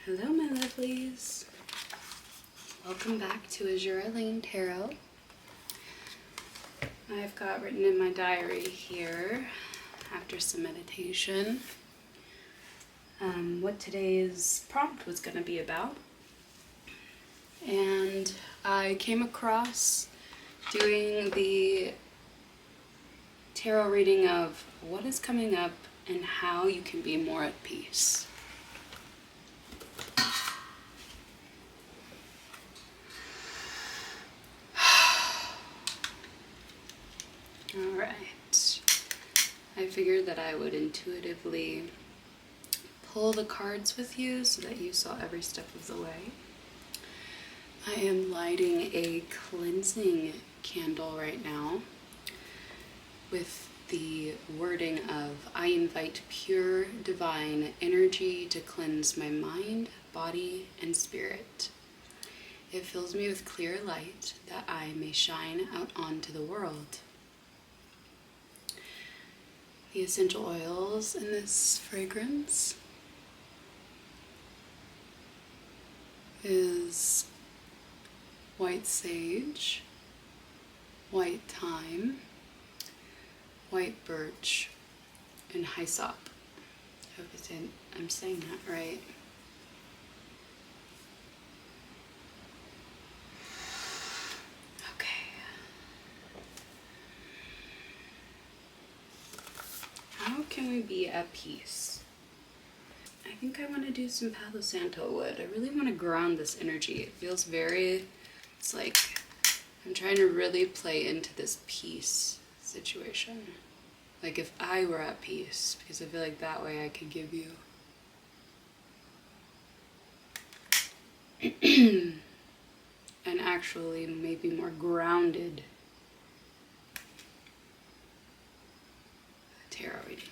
Hello, my lovelies. Welcome back to Azure Lane Tarot. I've got written in my diary here, after some meditation, what today's prompt was going to be about. And I came across doing the tarot reading of what is coming up and how you can be more at peace. Alright, I figured that I would intuitively pull the cards with you so that you saw every step of the way. I am lighting a cleansing candle right now with the wording of, I invite pure divine energy to cleanse my mind, body, and spirit. It fills me with clear light that I may shine out onto the world. The essential oils in this fragrance is white sage, white thyme, white birch, and hyssop. I hope I'm saying that right. How can we be at peace? I think I want to do some Palo Santo wood. I really want to ground this energy. It feels it's like I'm trying to really play into this peace situation. Like if I were at peace, because I feel like that way I could give you an actually maybe more grounded tarot reading.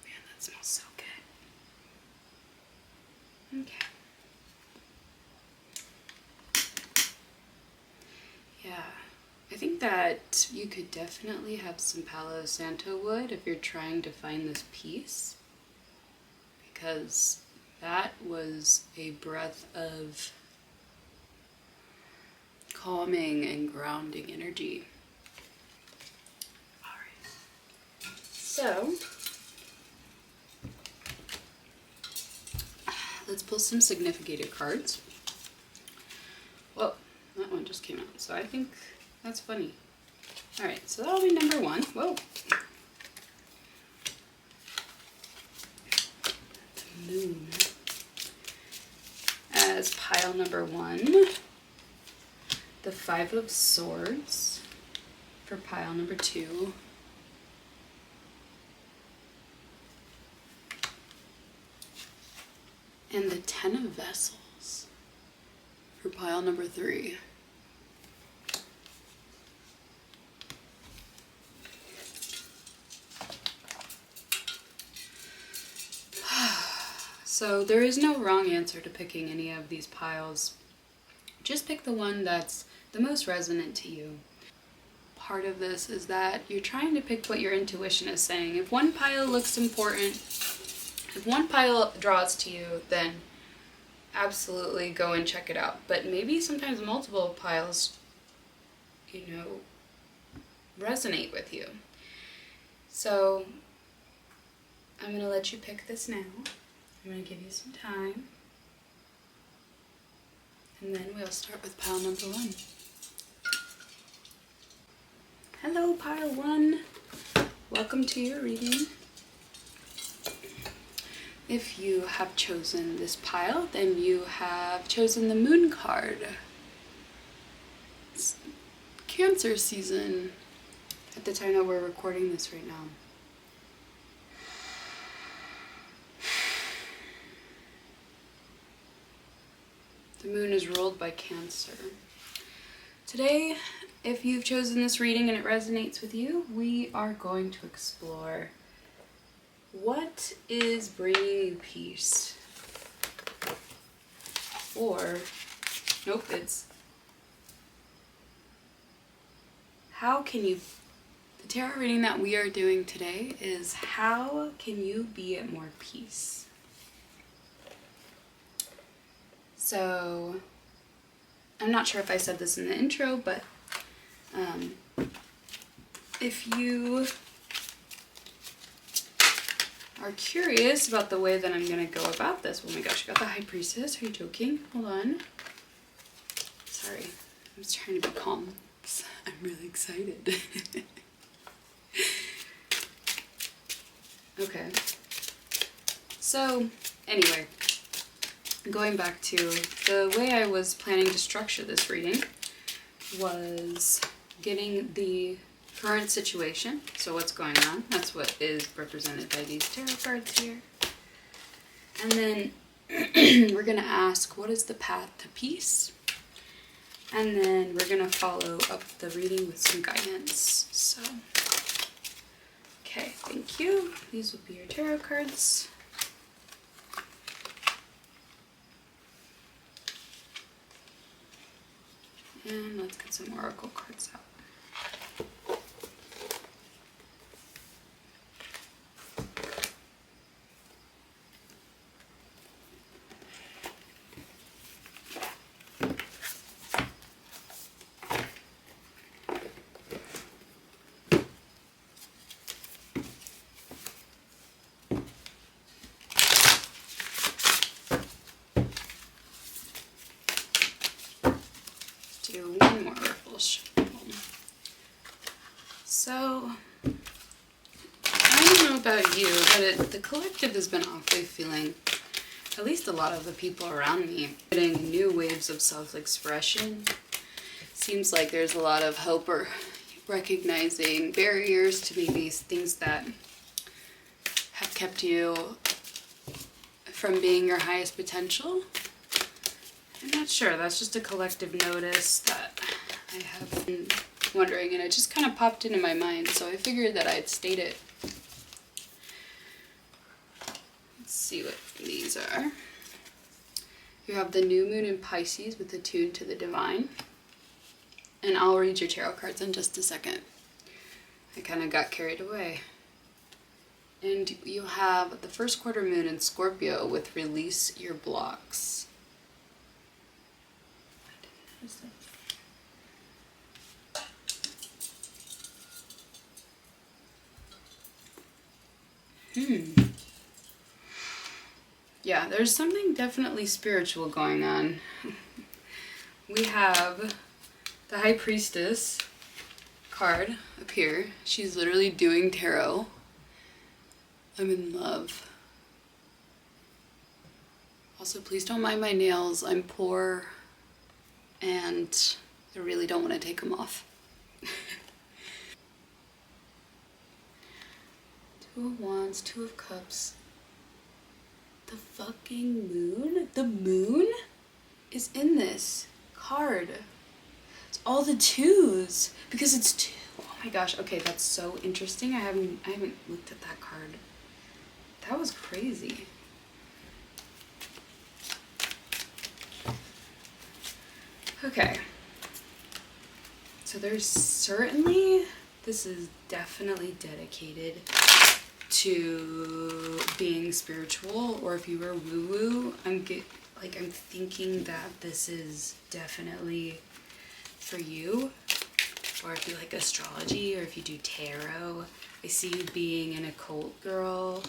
Man, that smells so good. Okay. Yeah, I think that you could definitely have some Palo Santo wood if you're trying to find this peace, because that was a breath of calming and grounding energy. Alright, so let's pull some significated cards. Whoa, that one just came out, so I think that's funny. Alright, so that'll be number one. Whoa. The moon as pile number one. The Five of Swords for pile number two. And the Ten of Vessels for pile number three. So there is no wrong answer to picking any of these piles. Just pick the one that's the most resonant to you. Part of this is that you're trying to pick what your intuition is saying. If one pile looks important, if one pile draws to you, then absolutely go and check it out. But maybe sometimes multiple piles, resonate with you. So I'm going to let you pick this now. I'm going to give you some time. And then we'll start with pile number one. Hello, pile one. Welcome to your reading. If you have chosen this pile, then you have chosen the moon card. It's Cancer season at the time that we're recording this right now. The moon is ruled by Cancer. Today, if you've chosen this reading and it resonates with you, we are going to explore what is bringing you peace. Or, nope, it's how can you, the tarot reading that we are doing today is how can you be at more peace? So, I'm not sure if I said this in the intro, but if you are curious about the way that I'm going to go about this, oh my gosh, I got the High Priestess. Are you joking? Hold on. Sorry, I'm just trying to be calm. I'm really excited. Okay. So, anyway, going back to the way I was planning to structure this reading was getting the current situation, so what's going on, that's what is represented by these tarot cards here. And then we're going to ask, what is the path to peace? And then we're going to follow up the reading with some guidance. So, okay, thank you. These will be your tarot cards. And let's get some oracle cards out. Do one more oracle shuffle. So, I don't know about you, but the collective has been awfully feeling, at least a lot of the people around me, getting new waves of self-expression. Seems like there's a lot of hope or recognizing barriers to maybe things that have kept you from being your highest potential. I'm not sure, that's just a collective notice that I have been wondering, and it just kind of popped into my mind, so I figured that I'd state it. Let's see what these are. You have the new moon in Pisces with the tune to the divine, and I'll read your tarot cards in just a second. I kind of got carried away. And you have the first quarter moon in Scorpio with release your blocks. Yeah, there's something definitely spiritual going on. We have the High Priestess card up here. She's literally doing tarot. I'm in love. Also, please don't mind my nails. I'm poor and I really don't want to take them off. Two of Wands, Two of Cups. The fucking moon? The moon is in this card. It's all the twos because it's two. Oh my gosh. Okay, that's so interesting. I haven't looked at that card. That was crazy. Okay. So there's certainly, this is definitely dedicated to being spiritual, or if you were woo-woo, I'm thinking that this is definitely for you, or if you like astrology, or if you do tarot. I see you being an occult girl.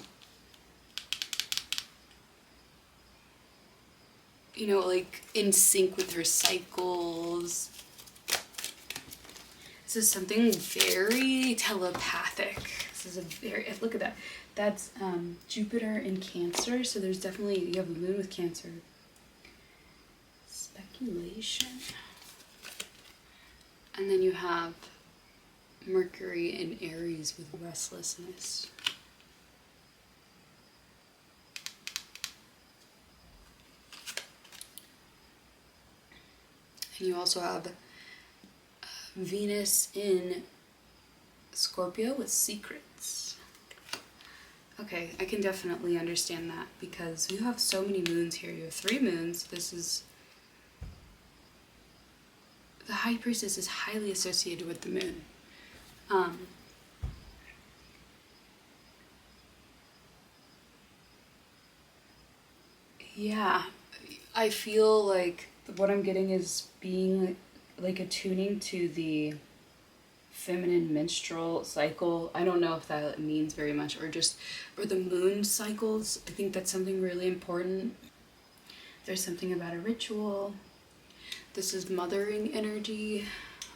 You know, like in sync with her cycles. This is something very telepathic. This is a very, look at that. That's Jupiter in Cancer, so there's definitely, you have the moon with Cancer. Speculation. And then you have Mercury in Aries with restlessness. And you also have Venus in Scorpio with secrets. Okay, I can definitely understand that because you have so many moons here. You have 3 moons. This is... The High Priestess is highly associated with the moon. Yeah, I feel like what I'm getting is being like attuning to the feminine menstrual cycle. I don't know if that means very much, or the moon cycles. I think that's something really important. There's something about a ritual. This is mothering energy.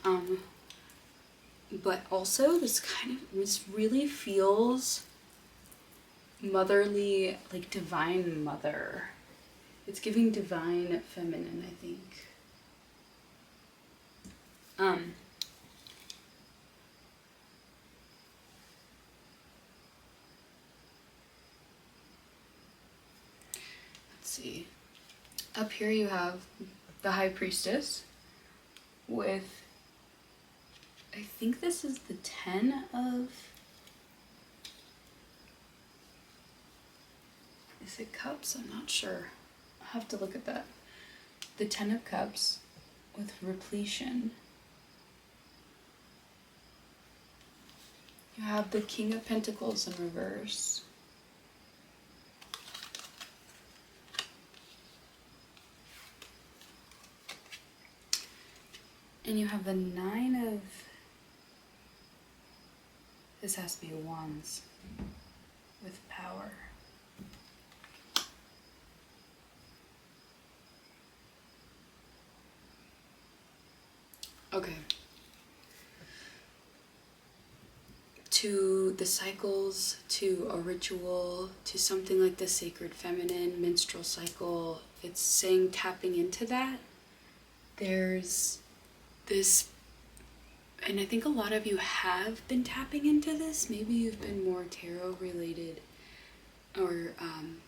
Um, but also this really feels motherly, like divine mother. It's giving divine feminine, I think. Um, let's see. Up here you have the High Priestess with, I think this is the 10 of, is it cups? I'm not sure. I'll have to look at that. The 10 of Cups with repletion. You have the King of Pentacles in reverse. And you have the 9 of, this has to be Wands with power. Okay. To the cycles, to a ritual, to something like the sacred feminine menstrual cycle, it's saying tapping into that. There's this, and I think a lot of you have been tapping into this. Maybe you've been more tarot related, or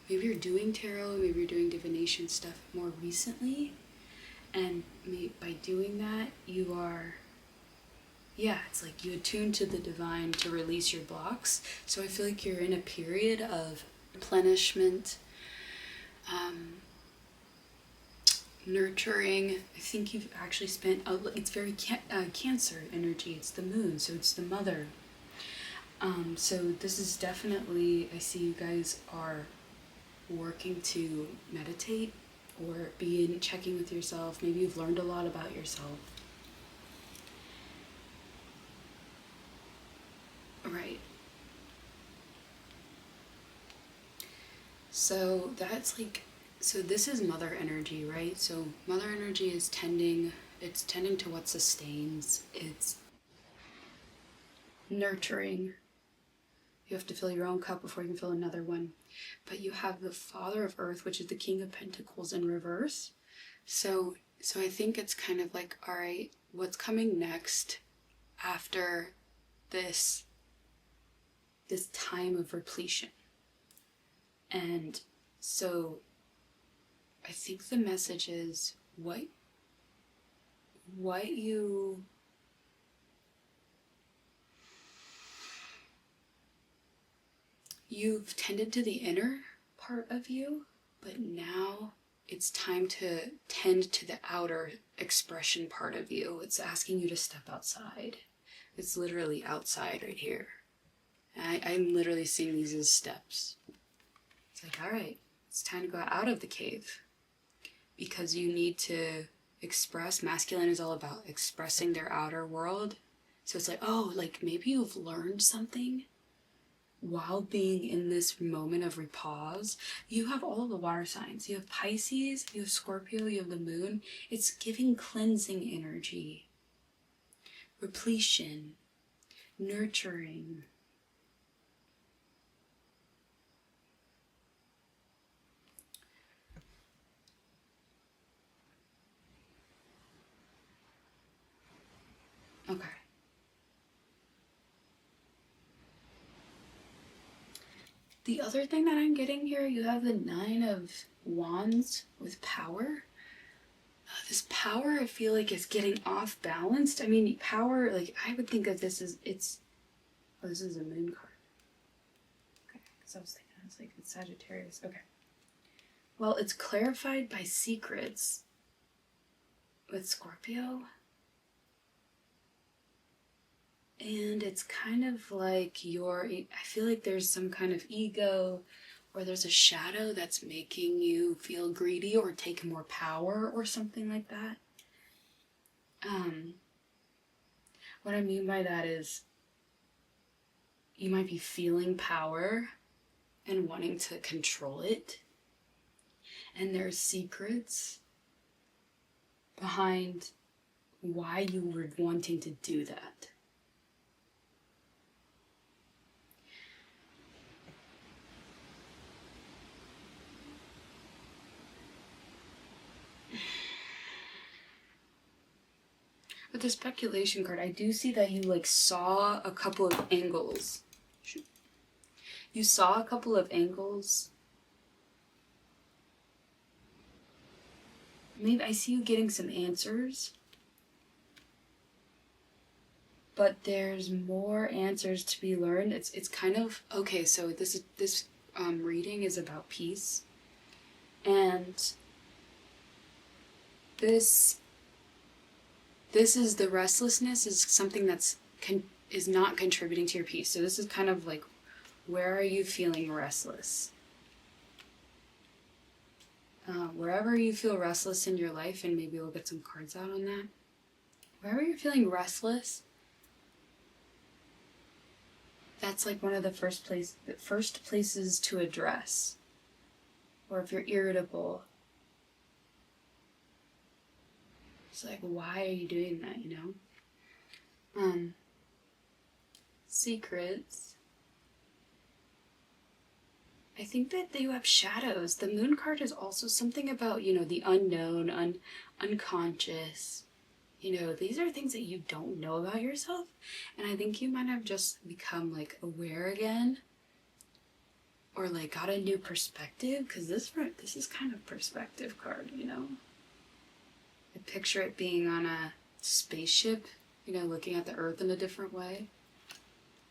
maybe you're doing tarot, maybe you're doing divination stuff more recently. And by doing that, you are, yeah, it's like you attune to the divine to release your blocks. So I feel like you're in a period of replenishment, nurturing. I think you've actually spent, it's very Cancer energy. It's the moon, so it's the mother. So this is definitely, I see you guys are working to meditate or be in checking with yourself. Maybe you've learned a lot about yourself. Right. So that's like, so this is mother energy, right? So mother energy is it's tending to what sustains, it's nurturing. You have to fill your own cup before you can fill another one. But you have the Father of Earth, which is the King of Pentacles in reverse. So I think it's kind of like, all right, what's coming next after this time of repletion? And so I think the message is what you've tended to the inner part of you, but now it's time to tend to the outer expression part of you. It's asking you to step outside. It's literally outside right here. And I'm literally seeing these as steps. It's like, all right, it's time to go out of the cave, because you need to express. Masculine is all about expressing their outer world. So it's like, oh, like maybe you've learned something while being in this moment of repose. You have all of the water signs. You have Pisces, you have Scorpio, you have the moon. It's giving cleansing energy, repletion, nurturing. Okay. The other thing that I'm getting here, you have the 9 of Wands with power. This power, I feel like, is getting off balanced. I mean, power, like, I would think of this as, oh, this is a moon card. Okay, because I was like, it's Sagittarius. Okay. Well, it's clarified by secrets with Scorpio. And it's kind of like I feel like there's some kind of ego or there's a shadow that's making you feel greedy or take more power or something like that. What I mean by that is you might be feeling power and wanting to control it, and there's secrets behind why you were wanting to do that. With the speculation card, I do see that you like saw a couple of angles. You saw a couple of angles. Maybe I see you getting some answers. But there's more answers to be learned. It's kind of okay. So this reading is about peace, and this is the restlessness is something that's is not contributing to your peace. So this is kind of like, where are you feeling restless? Wherever you feel restless in your life, and maybe we'll get some cards out on that. Wherever you're feeling restless, that's like one of the first places to address. Or if you're irritable, it's like, why are you doing that, you know? Secrets. I think that you have shadows. The moon card is also something about, you know, the unknown, unconscious. You know, these are things that you don't know about yourself. And I think you might have just become, like, aware again. Or, like, got a new perspective. Because this is kind of perspective card, you know? I picture it being on a spaceship, you know, looking at the Earth in a different way.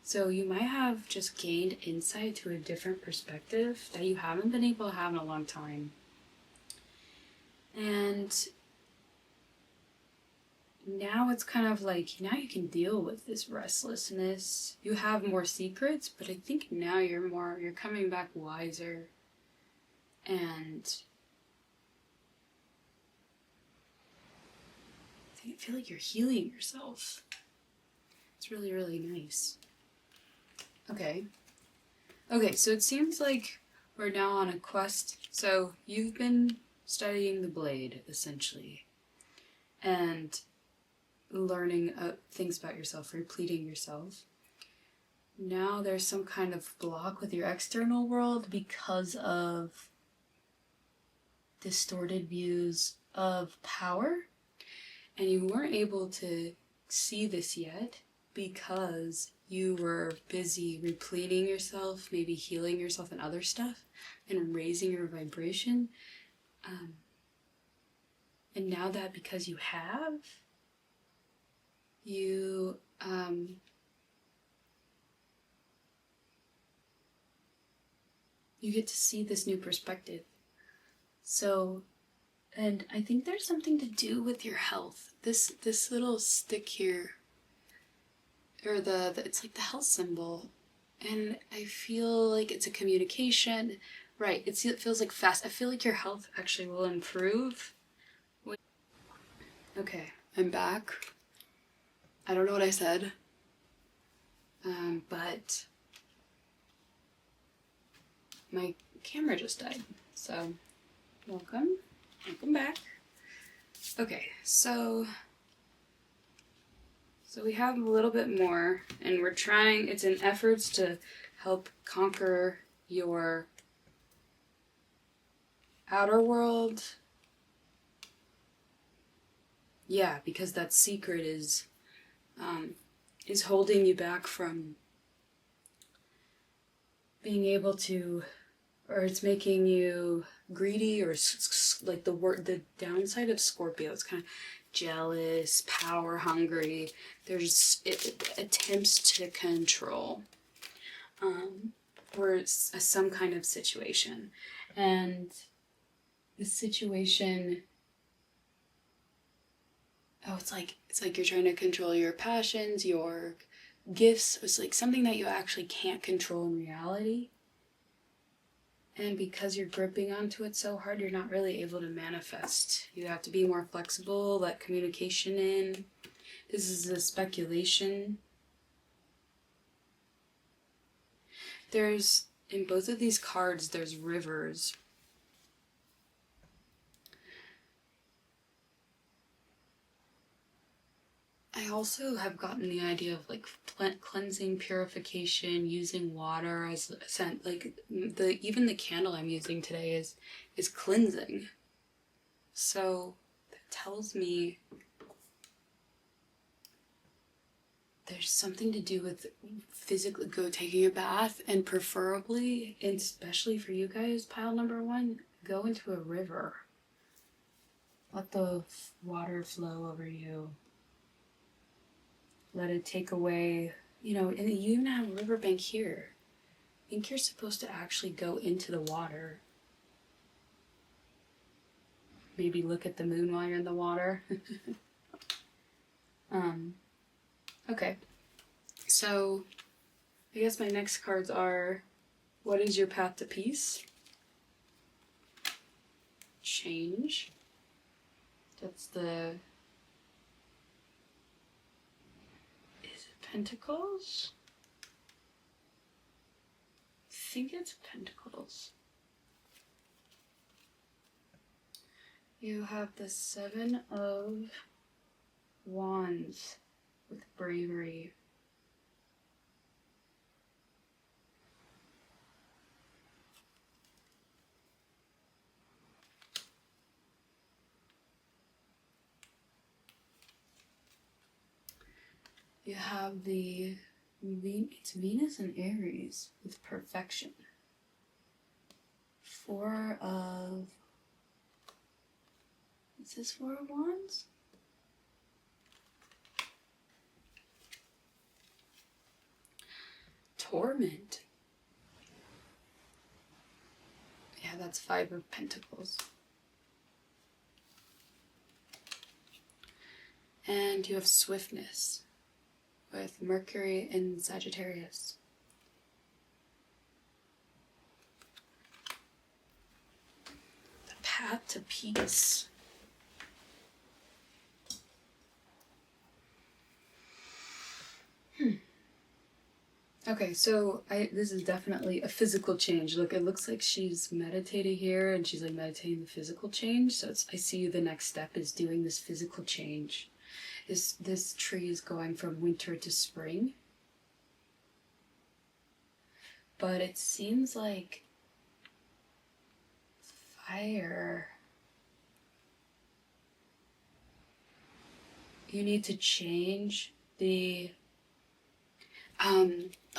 So you might have just gained insight to a different perspective that you haven't been able to have in a long time. And now it's kind of like, now you can deal with this restlessness. You have more secrets, but I think now you're coming back wiser. And I feel like you're healing yourself. It's really, really nice. Okay, so it seems like we're now on a quest. So you've been studying the blade, essentially, and learning things about yourself, repleting yourself. Now there's some kind of block with your external world because of distorted views of power, and you weren't able to see this yet because you were busy repleting yourself, maybe healing yourself and other stuff, and raising your vibration. And now that because you have, you get to see this new perspective. So, and I think there's something to do with your health. This little stick here, or it's like the health symbol, and I feel like it's a communication. Right, it feels like fast. I feel like your health actually will improve. Okay, I'm back. I don't know what I said, but my camera just died. So, welcome back. Okay, so we have a little bit more, and we're trying, it's in efforts to help conquer your outer world. Yeah, because that secret is holding you back from being able to, or it's making you greedy, or like the downside of Scorpio. It's kind of jealous, power hungry. There's attempts to control, or some kind of situation, and the situation. Oh, it's like you're trying to control your passions, your gifts. It's like something that you actually can't control in reality. And because you're gripping onto it so hard, you're not really able to manifest. You have to be more flexible, let communication in. This is a speculation. In both of these cards, there's rivers. I also have gotten the idea of like cleansing, purification, using water as a scent. Like even the candle I'm using today is cleansing. So that tells me there's something to do with physically taking a bath, and preferably, and especially for you guys, pile number 1, go into a river. Let the water flow over you. Let it take away, and you even have a riverbank here. I think you're supposed to actually go into the water. Maybe look at the moon while you're in the water. Okay. So, I guess my next cards are, what is your path to peace? Change. That's the... Pentacles? I think it's Pentacles. You have the 7 of Wands with bravery. You have it's Venus and Aries with perfection. 4 of, is this 4 of Wands? Torment. Yeah, that's 5 of Pentacles. And you have swiftness with Mercury and Sagittarius. The path to peace. Okay, so this is definitely a physical change. Look, it looks like she's meditating here, and she's like meditating the physical change. So I see the next step is doing this physical change. This tree is going from winter to spring. But it seems like fire. You need to change the...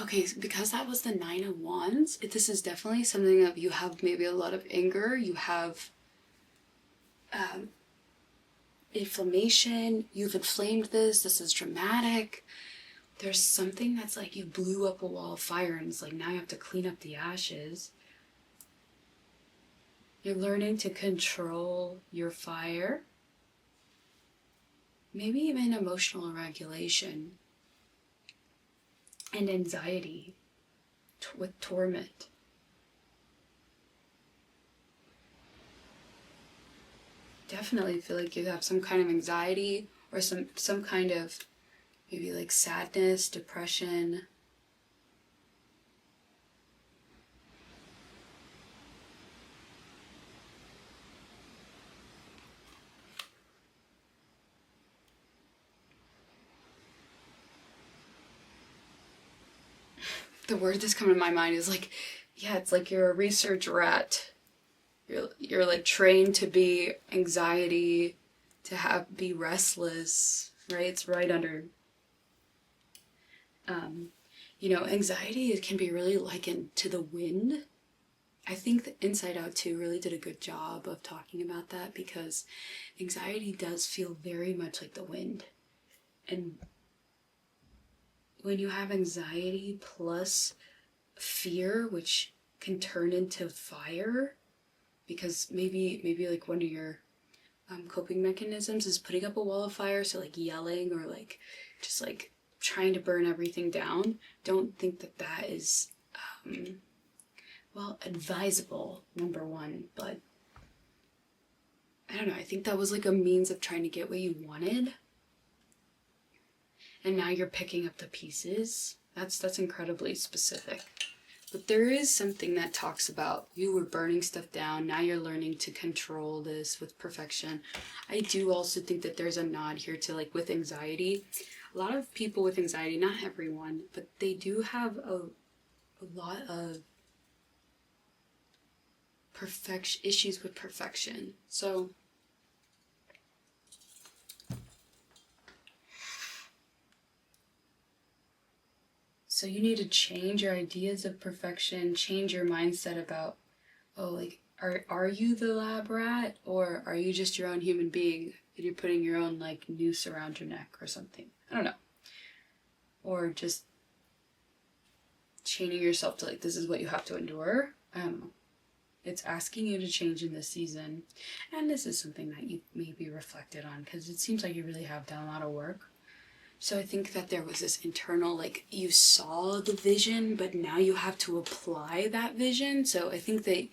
okay, because that was the 9 of Wands, this is definitely something that you have maybe a lot of anger, you have inflammation, you've inflamed this is dramatic. There's something that's like you blew up a wall of fire and it's like now you have to clean up the ashes. You're learning to control your fire. Maybe even emotional regulation. And anxiety with torment. Definitely feel like you have some kind of anxiety or some kind of maybe like sadness, depression. The word that's coming to my mind is like, yeah, it's like you're a research rat. You're like trained to be anxiety, to be restless, right? It's right under, anxiety, it can be really likened to the wind. I think that Inside Out 2 really did a good job of talking about that because anxiety does feel very much like the wind. And when you have anxiety plus fear, which can turn into fire, because maybe like one of your coping mechanisms is putting up a wall of fire, so like yelling or like just like trying to burn everything down. Don't think that is well, advisable, number one, but I don't know, I think that was like a means of trying to get what you wanted. And now you're picking up the pieces. That's incredibly specific. But there is something that talks about you were burning stuff down, now you're learning to control this with perfection. I do also think that there's a nod here to, like, with anxiety. A lot of people with anxiety, not everyone, but they do have a lot of issues with perfection. So you need to change your ideas of perfection, change your mindset about, oh, like, are you the lab rat, or are you just your own human being and you're putting your own, like, noose around your neck or something? I don't know. Or just chaining yourself to, like, this is what you have to endure. I don't know. It's asking you to change in this season. And this is something that you maybe reflected on, because it seems like you really have done a lot of work. So I think that there was this internal, like, you saw the vision, but now you have to apply that vision. So I think that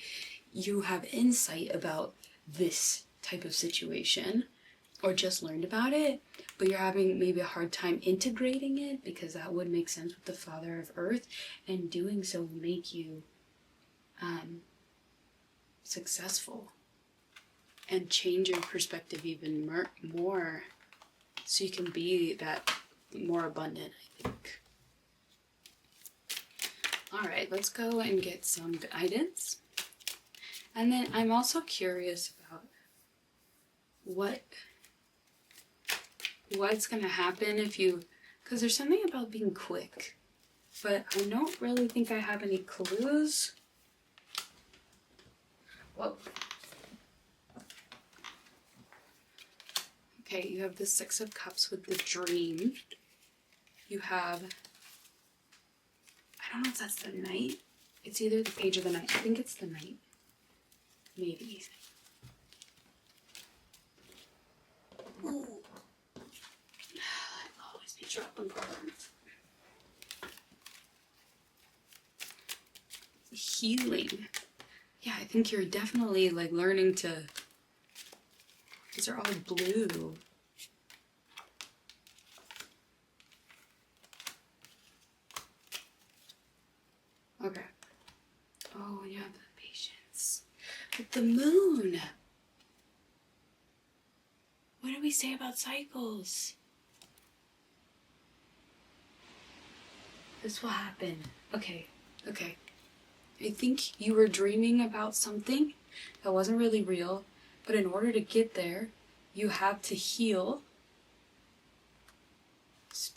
you have insight about this type of situation, or just learned about it, but you're having maybe a hard time integrating it, because that would make sense with the Father of Earth, and doing so will make you successful and change your perspective even more, so you can be that more abundant, I think. Alright, let's go and get some guidance. And then I'm also curious about what's going to happen if you, because there's something about being quick, but I don't really think I have any clues. Whoa. Okay, you have the Six of Cups with the dream. You have, I don't know if that's the Knight. It's either the Page or the Knight. I think it's the Knight. Maybe. Ooh. I always be dropping cards. Healing. Yeah, I think you're definitely, like, learning to... These are all blue. Okay. Oh, and you have the patience. But the moon! What do we say about cycles? This will happen. Okay. I think you were dreaming about something that wasn't really real, but in order to get there, you have to heal,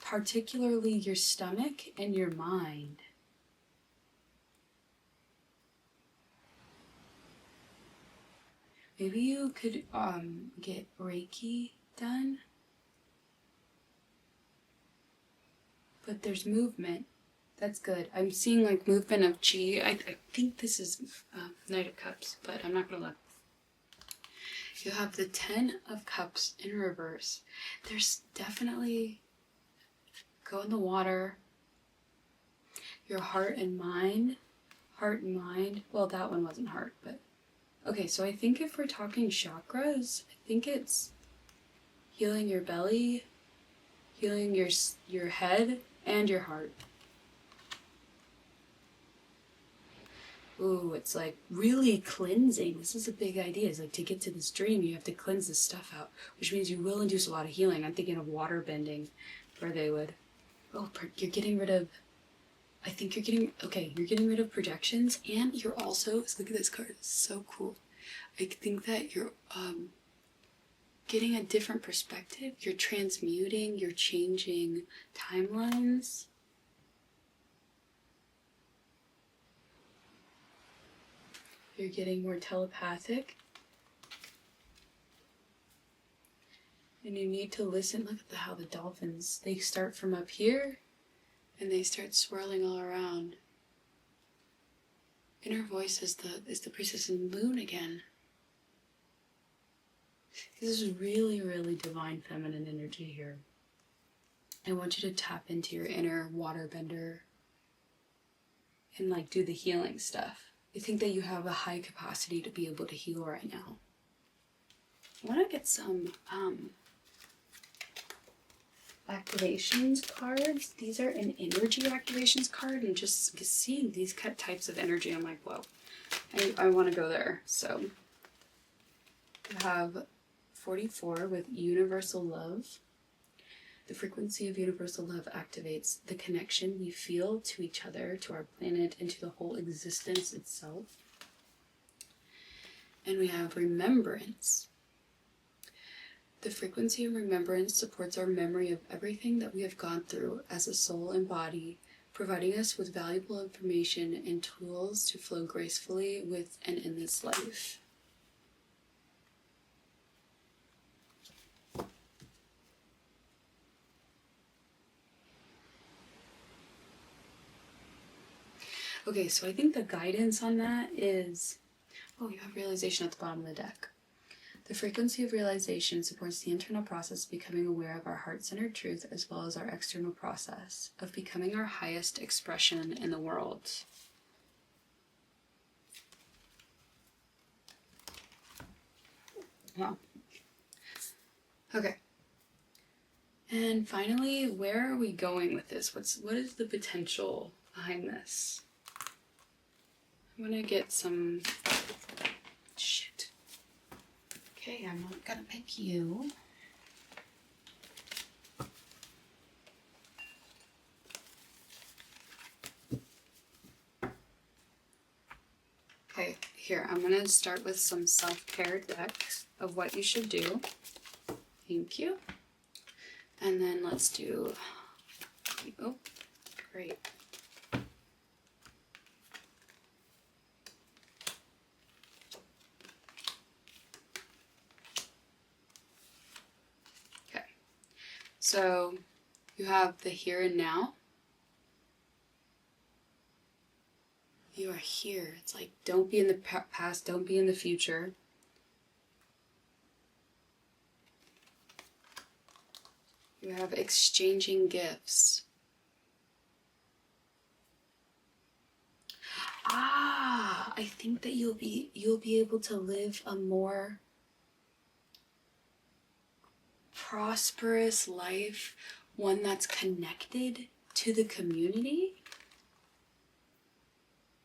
particularly your stomach and your mind. Maybe you could get Reiki done. But there's movement. That's good. I'm seeing, like, movement of chi. I think this is Knight of Cups, but I'm not going to look. You have the 10 of Cups in reverse. There's definitely, go in the water. Your heart and mind. Well, that one wasn't heart, but... Okay, so I think if we're talking chakras, I think it's healing your belly, healing your head, and your heart. Ooh, it's like really cleansing. This is a big idea. It's like, to get to this dream, you have to cleanse this stuff out, which means you will induce a lot of healing. I'm thinking of water bending, where they would, you're getting rid of, you're getting rid of projections, and you're also, look at this card, it's so cool. I think that you're getting a different perspective. You're transmuting, you're changing timelines. You're getting more telepathic. And you need to listen. Look at how the dolphins, they start from up here and they start swirling all around. Inner voice is the priestess in the moon again. This is really, really divine feminine energy here. I want you to tap into your inner waterbender and, like, do the healing stuff. I think that you have a high capacity to be able to heal right now. I want to get some activations cards. These are an energy activations card, and just seeing these types of energy, I'm like, whoa, I want to go there. So I have 44 with universal love. The frequency of universal love activates the connection we feel to each other, to our planet, and to the whole existence itself. And we have remembrance. The frequency of remembrance supports our memory of everything that we have gone through as a soul and body, providing us with valuable information and tools to flow gracefully with and in this life. Okay, so I think the guidance on that is, you have realization at the bottom of the deck. The frequency of realization supports the internal process of becoming aware of our heart-centered truth, as well as our external process of becoming our highest expression in the world. Wow. Okay. And finally, where are we going with this? What is the potential behind this? I'm gonna get some shit. Okay, I'm not gonna pick you. Okay, here, I'm gonna start with some self-care decks of what you should do. Thank you. And then let's do, oh, great. So you have the here and now. You are here. It's like, don't be in the past, don't be in the future. You have exchanging gifts. I think that you'll be able to live a more prosperous life, one that's connected to the community,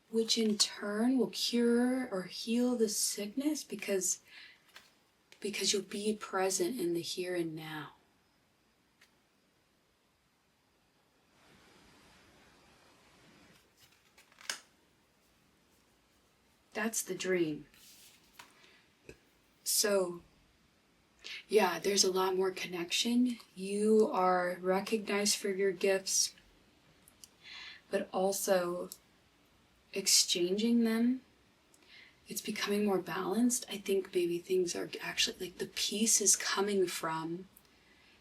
which in turn will cure or heal the sickness because you'll be present in the here and now. That's the dream. So, yeah, there's a lot more connection. You are recognized for your gifts, but also exchanging them. It's becoming more balanced. I think maybe things are actually, like, the peace is coming from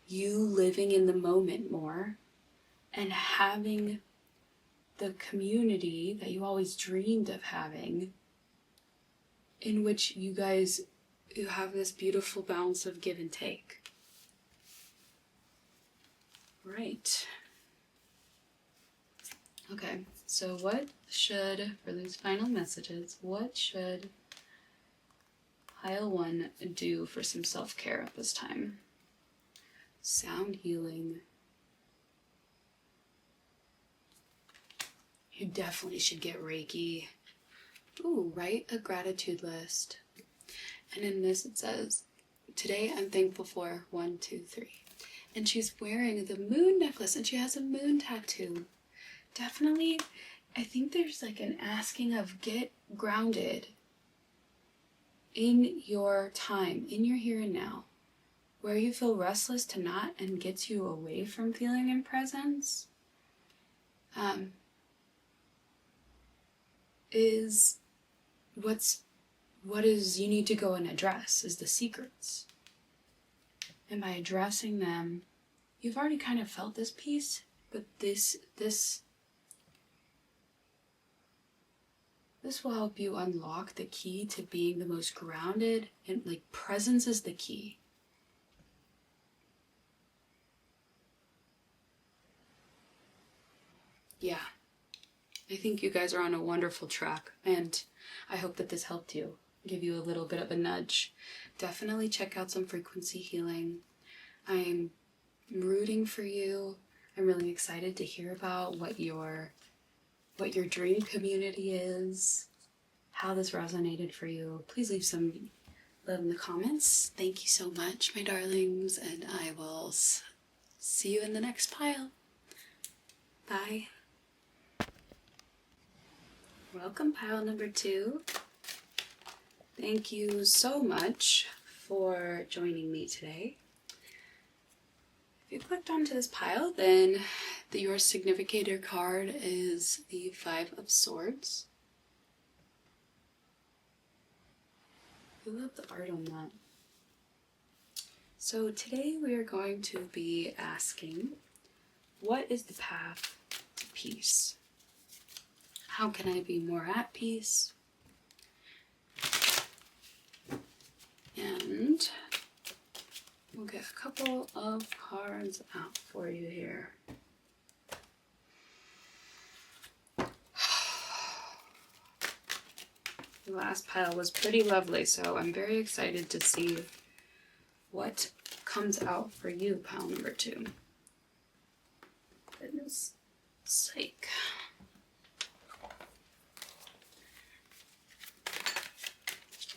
you living in the moment more and having the community that you always dreamed of having, in which you guys have this beautiful balance of give and take. Right. Okay, so what should, for these final messages, what should Pile 1 do for some self-care at this time? Sound healing. You definitely should get Reiki. Ooh, write a gratitude list. And in this it says, today I'm thankful for 1, 2, 3. And she's wearing the moon necklace and she has a moon tattoo. Definitely, I think there's like an asking of get grounded in your time, in your here and now. Where you feel restless to not and gets you away from feeling in presence is what is you need to go and address is the secrets. And by addressing them, you've already kind of felt this peace, but this will help you unlock the key to being the most grounded, and like presence is the key. Yeah. I think you guys are on a wonderful track, and I hope that this helped you, give you a little bit of a nudge. Definitely check out some frequency healing. I'm rooting for you. I'm really excited to hear about what your dream community is, how this resonated for you. Please leave some love in the comments. Thank you so much, my darlings, and I will see you in the next pile. Bye. Welcome, pile number 2. Thank you so much for joining me today. If you clicked onto this pile, then your significator card is the 5 of Swords. I love the art on that. So today we are going to be asking, what is the path to peace? How can I be more at peace? And we'll get a couple of cards out for you here. The last pile was pretty lovely, so I'm very excited to see what comes out for you, pile number 2. Goodness sake.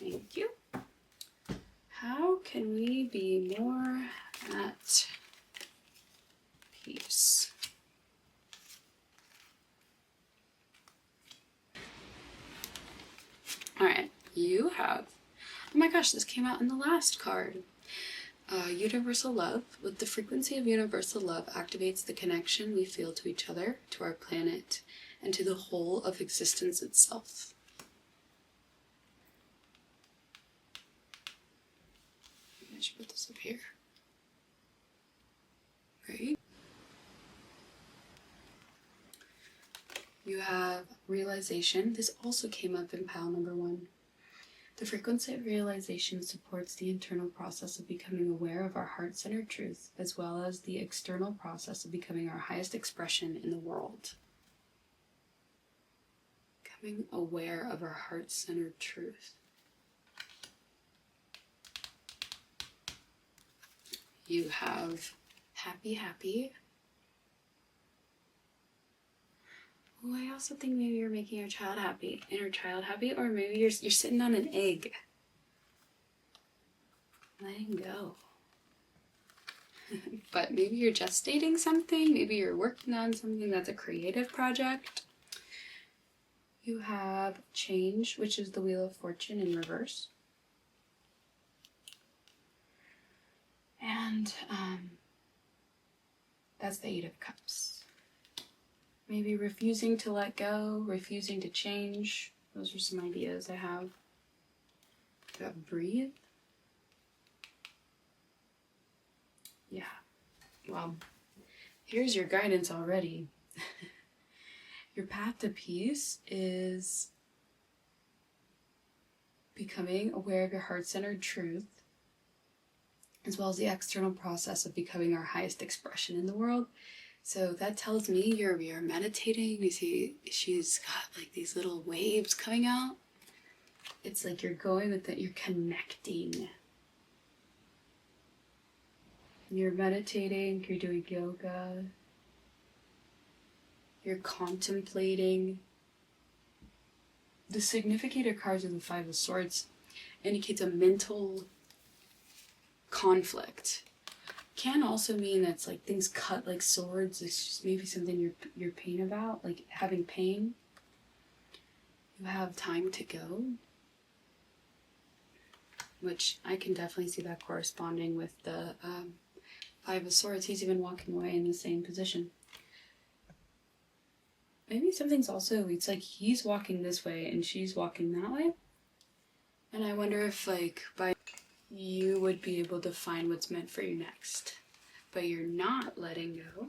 Thank you. How can we be more at peace? Alright, you have, oh my gosh, this came out in the last card. Universal love. With the frequency of universal love activates the connection we feel to each other, to our planet, and to the whole of existence itself. I should put this up here. Great. You have realization. This also came up in pile number 1. The frequency of realization supports the internal process of becoming aware of our heart-centered truth, as well as the external process of becoming our highest expression in the world. Becoming aware of our heart-centered truth. You have happy, happy. Oh, I also think maybe you're making your child happy, inner child happy, or maybe you're sitting on an egg. Letting go. But maybe you're gestating something, maybe you're working on something that's a creative project. You have change, which is the Wheel of Fortune in reverse. And that's the 8 of Cups. Maybe refusing to let go, refusing to change. Those are some ideas I have. You have breathe. Yeah. Well, here's your guidance already. Your path to peace is becoming aware of your heart-centered truth, as well as the external process of becoming our highest expression in the world. So that tells me you're meditating. You see she's got like these little waves coming out. It's like you're going with it, you're connecting. You're meditating, you're doing yoga, you're contemplating. The significator cards of the 5 of Swords indicates a mental conflict. Can also mean that's like things cut like swords. It's just maybe something you're pain about, like having pain. You have time to go, which I can definitely see that corresponding with the 5 of Swords. He's even walking away in the same position. Maybe something's also, it's like he's walking this way and she's walking that way. And I wonder if like by you would be able to find what's meant for you next, but you're not letting go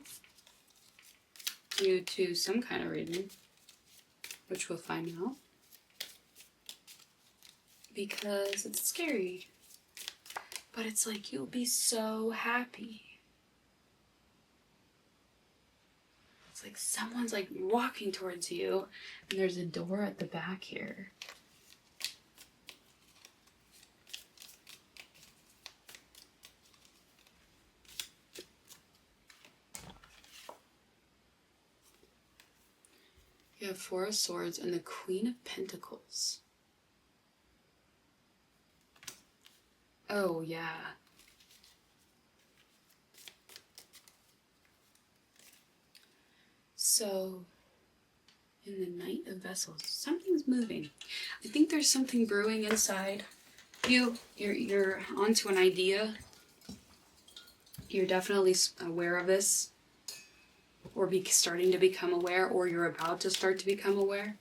due to some kind of reason, which we'll find out, because it's scary, but it's like you'll be so happy. It's like someone's like walking towards you, and there's a door at the back here. You have Four of Swords and the Queen of Pentacles. Oh, yeah. So, in the Knight of Vessels, something's moving. I think there's something brewing inside you. You're onto an idea. You're definitely aware of this, or starting to become aware, or you're about to start to become aware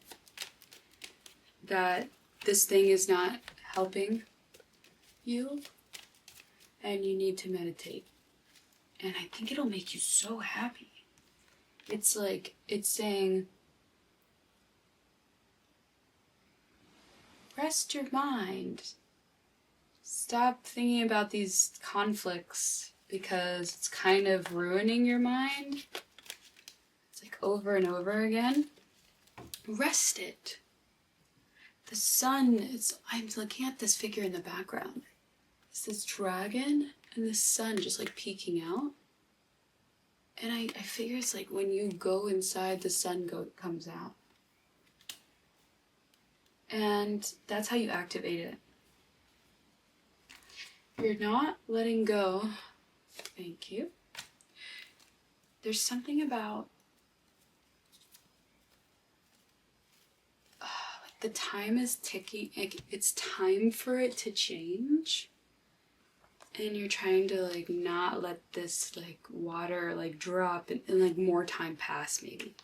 that this thing is not helping you, and you need to meditate. And I think it'll make you so happy. It's like, it's saying, rest your mind. Stop thinking about these conflicts because it's kind of ruining your mind. It's like over and over again. Rest it. The sun, I'm looking at this figure in the background. It's this dragon and the sun just like peeking out. And I figure it's like when you go inside, the sun comes out. And that's how you activate it. You're not letting go. Thank you. There's something about like the time is ticking. Like it's time for it to change. And you're trying to like not let this like water like drop and like more time pass maybe.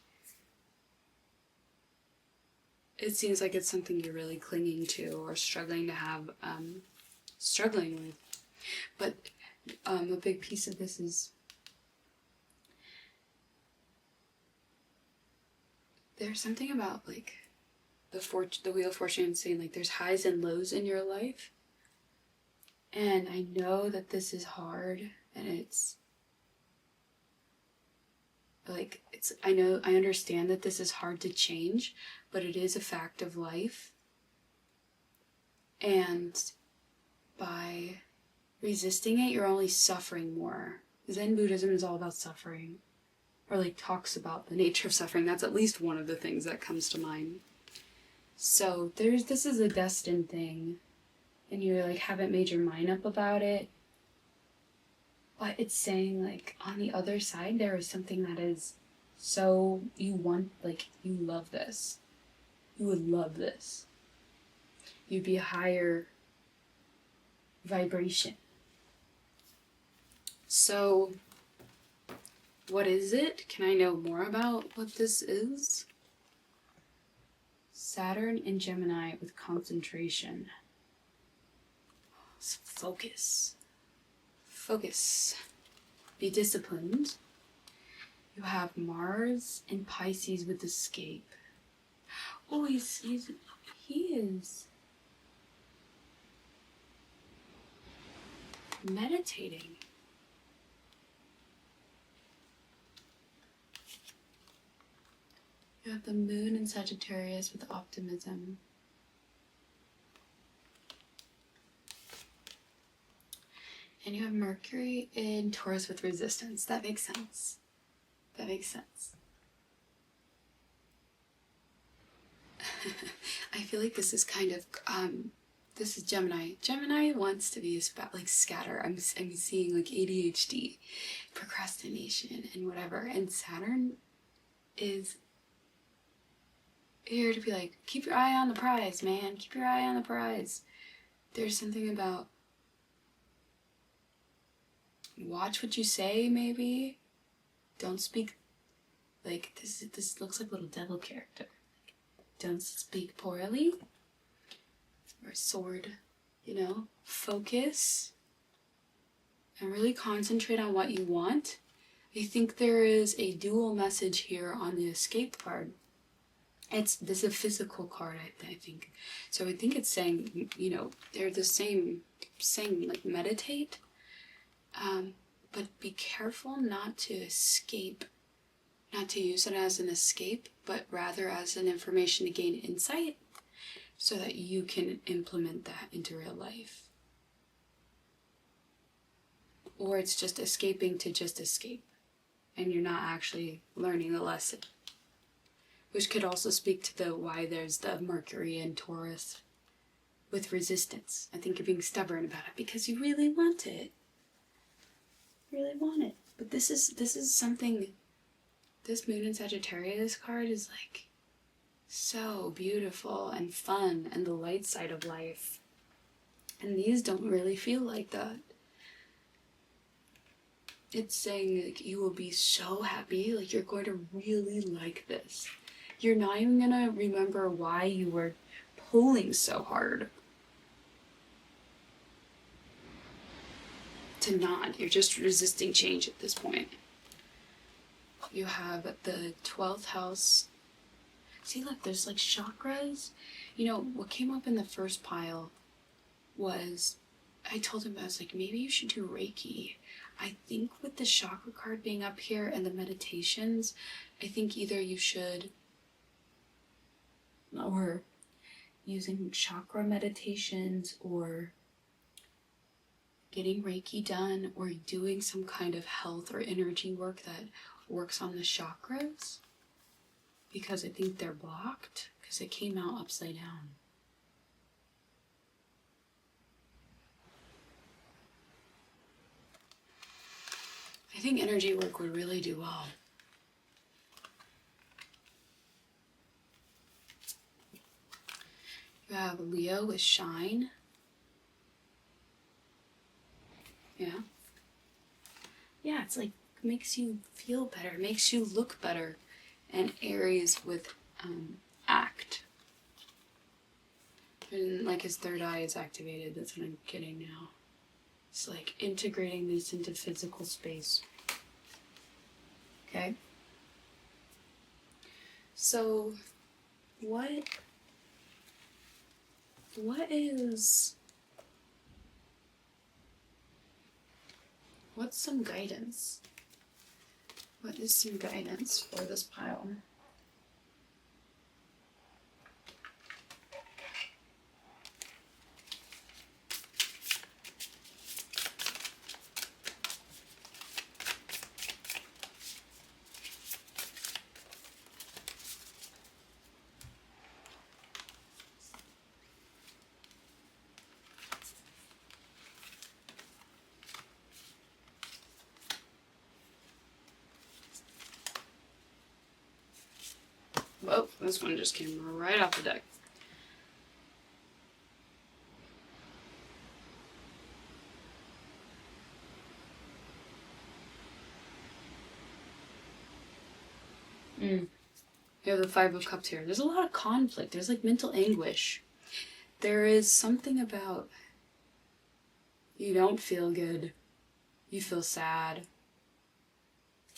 It seems like it's something you're really clinging to or struggling to have, struggling with. But a big piece of this is there's something about like the Wheel of Fortune saying like there's highs and lows in your life. And I know that this is hard, and it's like, I understand that this is hard to change, but it is a fact of life. And by resisting it, you're only suffering more. Zen Buddhism is all about suffering, or like talks about the nature of suffering. That's at least one of the things that comes to mind. So this is a destined thing. And you like haven't made your mind up about it, but it's saying like on the other side there is something that is so you love this, you would love this, you'd be a higher vibration. So what is it? Can I know more about what this is? Saturn in Gemini with concentration. Focus. Focus. Be disciplined. You have Mars in Pisces with escape. Oh, he is meditating. You have the moon in Sagittarius with optimism. And you have Mercury in Taurus with resistance. That makes sense. That makes sense. I feel like this is kind of, this is Gemini. Gemini wants to be like scatter. I'm seeing like ADHD, procrastination, and whatever. And Saturn is here to be like, keep your eye on the prize, man. Keep your eye on the prize. There's something about watch what you say, maybe. Don't speak like this looks like a little devil character. Don't speak poorly. Or sword, focus and really concentrate on what you want. I think there is a dual message here on the escape card. This is a physical card, I think. So I think it's saying, they're the same, saying like meditate. But be careful not to escape not to use it as an escape, but rather as an information to gain insight so that you can implement that into real life. Or it's just escaping to just escape, and you're not actually learning the lesson. Which could also speak to why there's the Mercury in Taurus with resistance. I think you're being stubborn about it because you really want it. Really want it. But this is something, this Moon in Sagittarius card is like so beautiful and fun and the light side of life. And these don't really feel like that. It's saying like you will be so happy, like you're going to really like this. You're not even gonna remember why you were pulling so hard to not. You're just resisting change at this point. You have the 12th house. See, look, there's like chakras. You know, what came up in the first pile was, I told him, I was like, maybe you should do Reiki. I think with the chakra card being up here and the meditations, I think either you should, or using chakra meditations, or getting Reiki done, or doing some kind of health or energy work that works on the chakras, because I think they're blocked, because it came out upside down. I think energy work would really do well. You have Leo with shine. Yeah. Yeah, it's like makes you feel better, makes you look better. And Aries with act. And like his third eye is activated, that's what I'm getting now. It's like integrating this into physical space. Okay? So, what's some guidance? What is some guidance for this pile? Whoa, this one just came right off the deck. You have the Five of Cups here. There's a lot of conflict. There's like mental anguish. There is something about you don't feel good. You feel sad.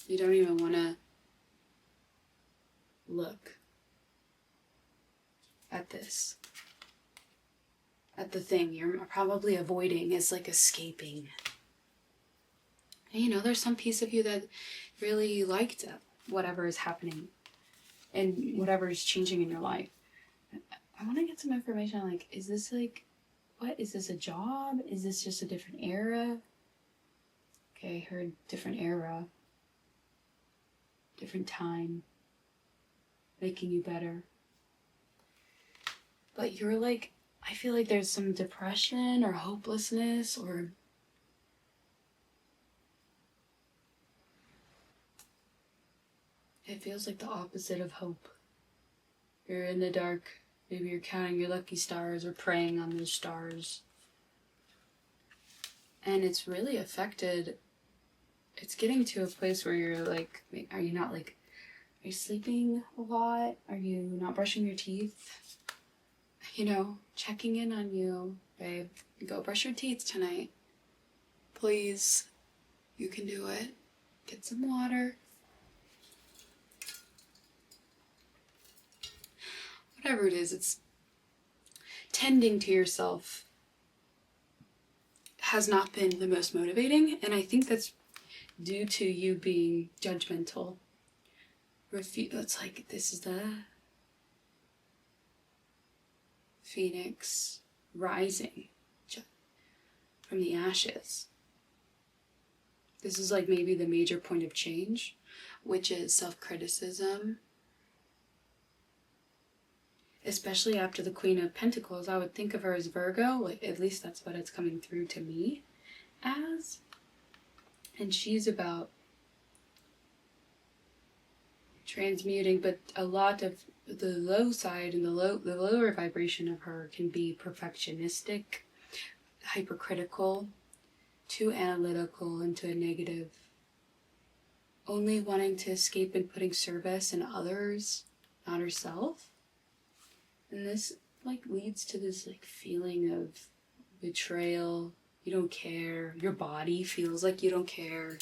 You don't even want to look at this. At the thing you're probably avoiding is like escaping. And you know, there's some piece of you that really liked whatever is happening and whatever is changing in your life. I want to get some information on like, is this like, what? Is this a job? Is this just a different era? Okay, I heard different era. Different time. Making you better. But you're like, I feel like there's some depression or hopelessness or it feels like the opposite of hope. You're in the dark. Maybe you're counting your lucky stars or praying on those stars. And it's really affected. It's getting to a place where you're like, are you not like, are you sleeping a lot? Are you not brushing your teeth? You know, checking in on you. Babe, go brush your teeth tonight. Please. You can do it. Get some water. Whatever it is, it's tending to yourself has not been the most motivating, and I think that's due to you being judgmental It's like, this is the phoenix rising from the ashes. This is like maybe the major point of change, which is self-criticism. Especially after the Queen of Pentacles, I would think of her as Virgo. Like, at least that's what it's coming through to me as. And she's about transmuting, but a lot of the low side and the lower vibration of her can be perfectionistic, hypercritical, too analytical, into a negative, only wanting to escape and putting service in others, not herself. And this like leads to this like feeling of betrayal. You don't care. Your body feels like you don't care.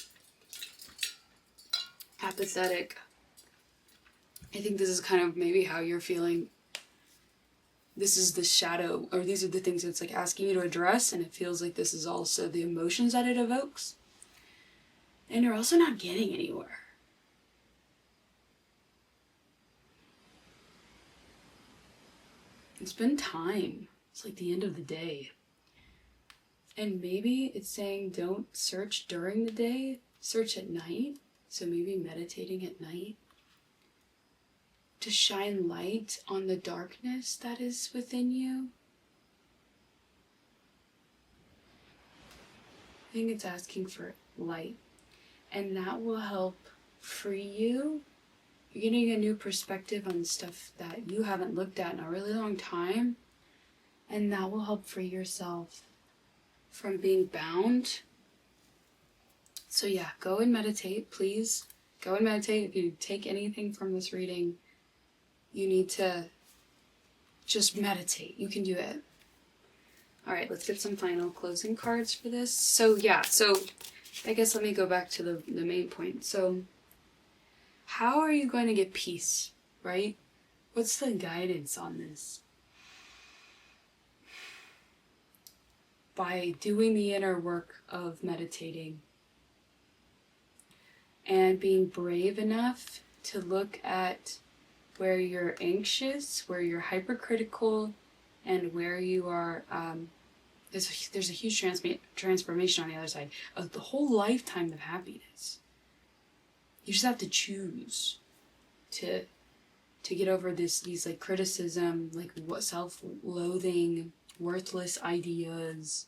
Apathetic. I think this is kind of maybe how you're feeling. This is the shadow, or these are the things it's like asking you to address, and it feels like this is also the emotions that it evokes. And you're also not getting anywhere. It's been time. It's like the end of the day. And maybe it's saying don't search during the day, search at night. So maybe meditating at night to shine light on the darkness that is within you. I think it's asking for light. And that will help free you. You're getting a new perspective on stuff that you haven't looked at in a really long time. And that will help free yourself from being bound. So yeah, go and meditate, please. Go and meditate. If you take anything from this reading, you need to just meditate. You can do it. All right, let's get some final closing cards for this. So yeah, so I guess let me go back to the main point. So how are you going to get peace, right? What's the guidance on this? By doing the inner work of meditating and being brave enough to look at where you're anxious, where you're hypercritical, and where you are, there's a huge transformation on the other side of the whole lifetime of happiness. You just have to choose to get over these like criticism, like what self-loathing, worthless ideas.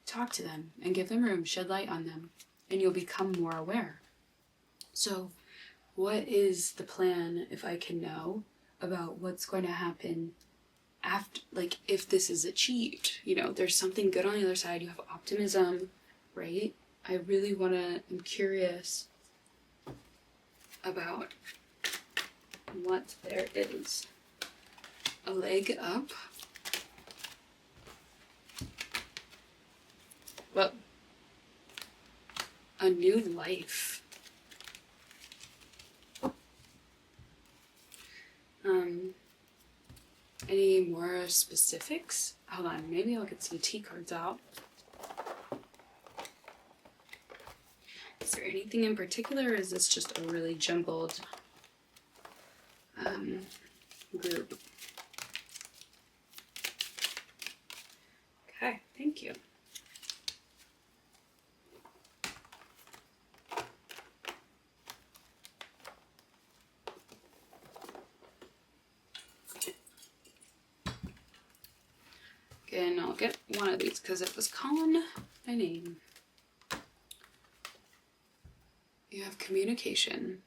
Talk to them and give them room, shed light on them, and you'll become more aware. So what is the plan, if I can know, about what's going to happen after, like, if this is achieved? You know, there's something good on the other side. You have optimism, right? I really I'm curious about what there is. A leg up. Well, a new life. Any more specifics? Hold on, maybe I'll get some tea cards out. Is there anything in particular, or is this just a really jumbled group? Okay, thank you. And I'll get one of these because it was calling my name. You have communication.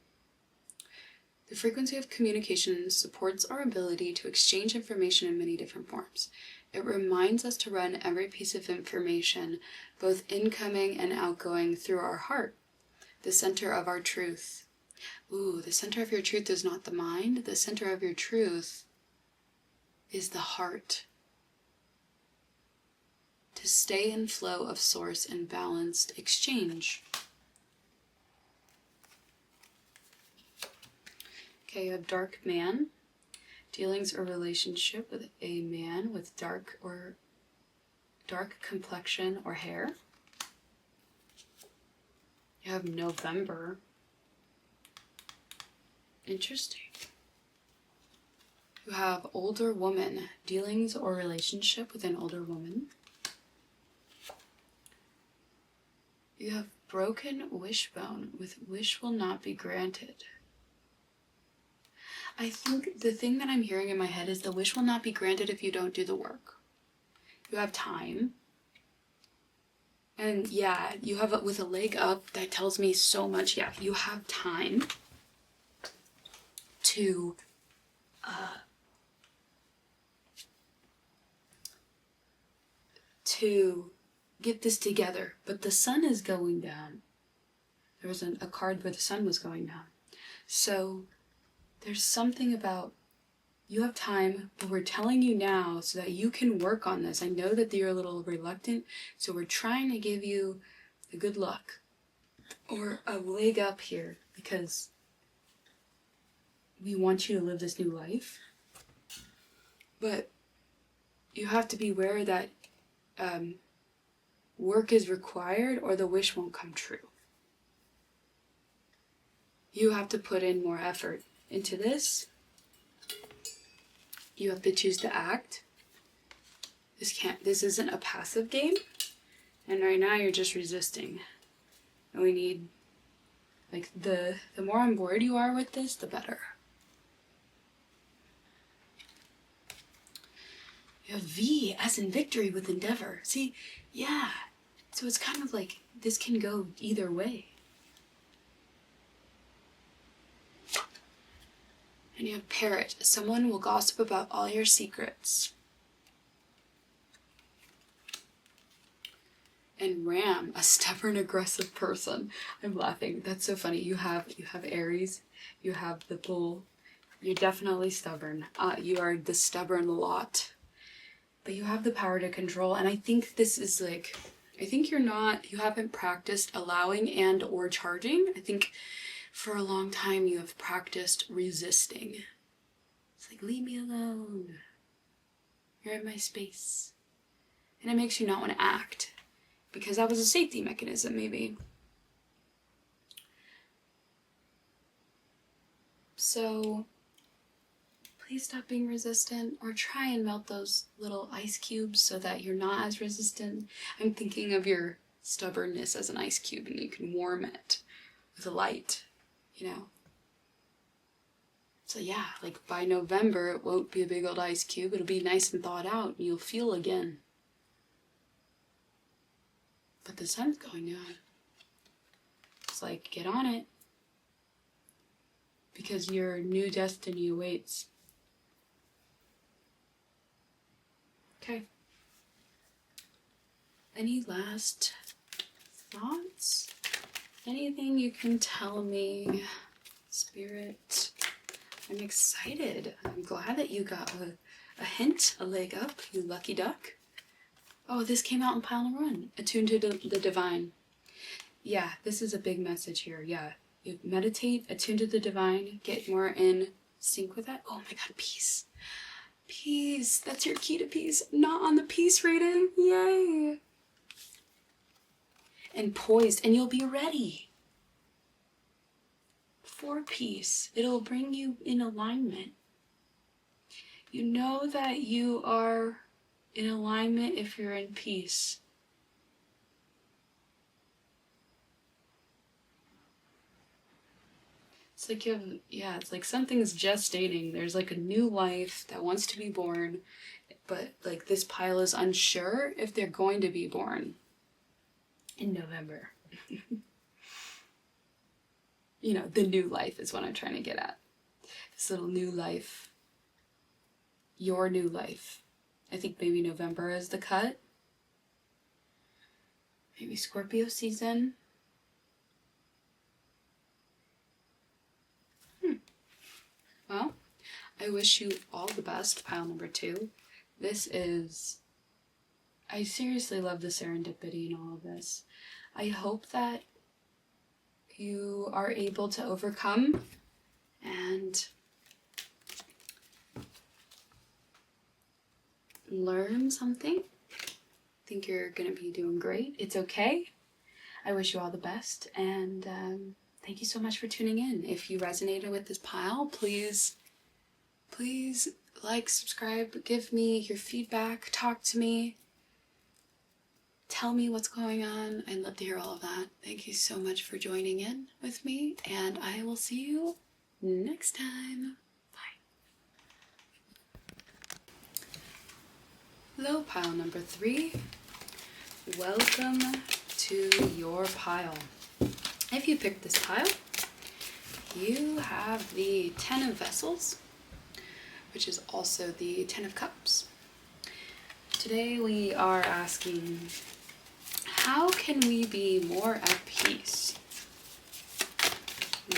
The frequency of communication supports our ability to exchange information in many different forms. It reminds us to run every piece of information, both incoming and outgoing, through our heart, the center of our truth. Ooh, the center of your truth is not the mind. The center of your truth is the heart. To stay in flow of source and balanced exchange. Okay, you have dark man. Dealings or relationship with a man with dark complexion or hair. You have November. Interesting. You have older woman, dealings or relationship with an older woman. You have broken wishbone with wish will not be granted. I think the thing that I'm hearing in my head is the wish will not be granted if you don't do the work. You have time. And yeah, you have it with a leg up. That tells me so much. Yeah, you have time to get this together. But the sun is going down. There was a card where the sun was going down. So there's something about you have time, but we're telling you now so that you can work on this. I know that you're a little reluctant, so we're trying to give you the good luck or a leg up here because we want you to live this new life. But you have to be aware that work is required or the wish won't come true. You have to put in more effort into this. You have to choose to act. This isn't a passive game. And right now you're just resisting. And we need, like, the more on board you are with this, the better. You have V as in victory with endeavor. See, yeah. So it's kind of like this can go either way. And you have parrot. Someone will gossip about all your secrets. And ram, a stubborn, aggressive person. I'm laughing. That's so funny. You have Aries. You have the bull. You're definitely stubborn. You are the stubborn lot. But you have the power to control. And I think this is like, I think you haven't practiced allowing and or charging. I think for a long time you have practiced resisting. It's like, leave me alone. You're in my space. And it makes you not want to act. Because that was a safety mechanism, maybe. So, please stop being resistant or try and melt those little ice cubes so that you're not as resistant. I'm thinking of your stubbornness as an ice cube and you can warm it with a light. You know. So yeah, like by November, it won't be a big old ice cube. It'll be nice and thawed out and you'll feel again. But the sun's going down. It's like, get on it. Because your new destiny awaits. Okay. Any last thoughts? Anything you can tell me, Spirit? I'm excited. I'm glad that you got a hint, a leg up, you lucky duck. Oh, this came out in pile number 1. Attuned to the divine. Yeah, this is a big message here. Yeah, you meditate, attune to the divine, get more in sync with that. Oh my god, peace. Peace. That's your key to peace. Not on the peace rating. Yay. And poised, and you'll be ready for peace. It'll bring you in alignment. You know that you are in alignment if you're in peace. It's like it's like something's gestating. There's like a new life that wants to be born, but like this pile is unsure if they're going to be born in November. You know, the new life is what I'm trying to get at. This little new life. Your new life. I think maybe November is the cut. Maybe Scorpio season. Well, I wish you all the best, pile number 2. I seriously love the serendipity in all of this. I hope that you are able to overcome and learn something. I think you're going to be doing great. It's okay. I wish you all the best, and thank you so much for tuning in. If you resonated with this pile, please like, subscribe, give me your feedback, talk to me, tell me what's going on. I'd love to hear all of that. Thank you so much for joining in with me, and I will see you next time. Hello, pile number 3. Welcome to your pile. If you picked this pile, you have the 10 of Vessels, which is also the 10 of Cups. Today we are asking, how can we be more at peace?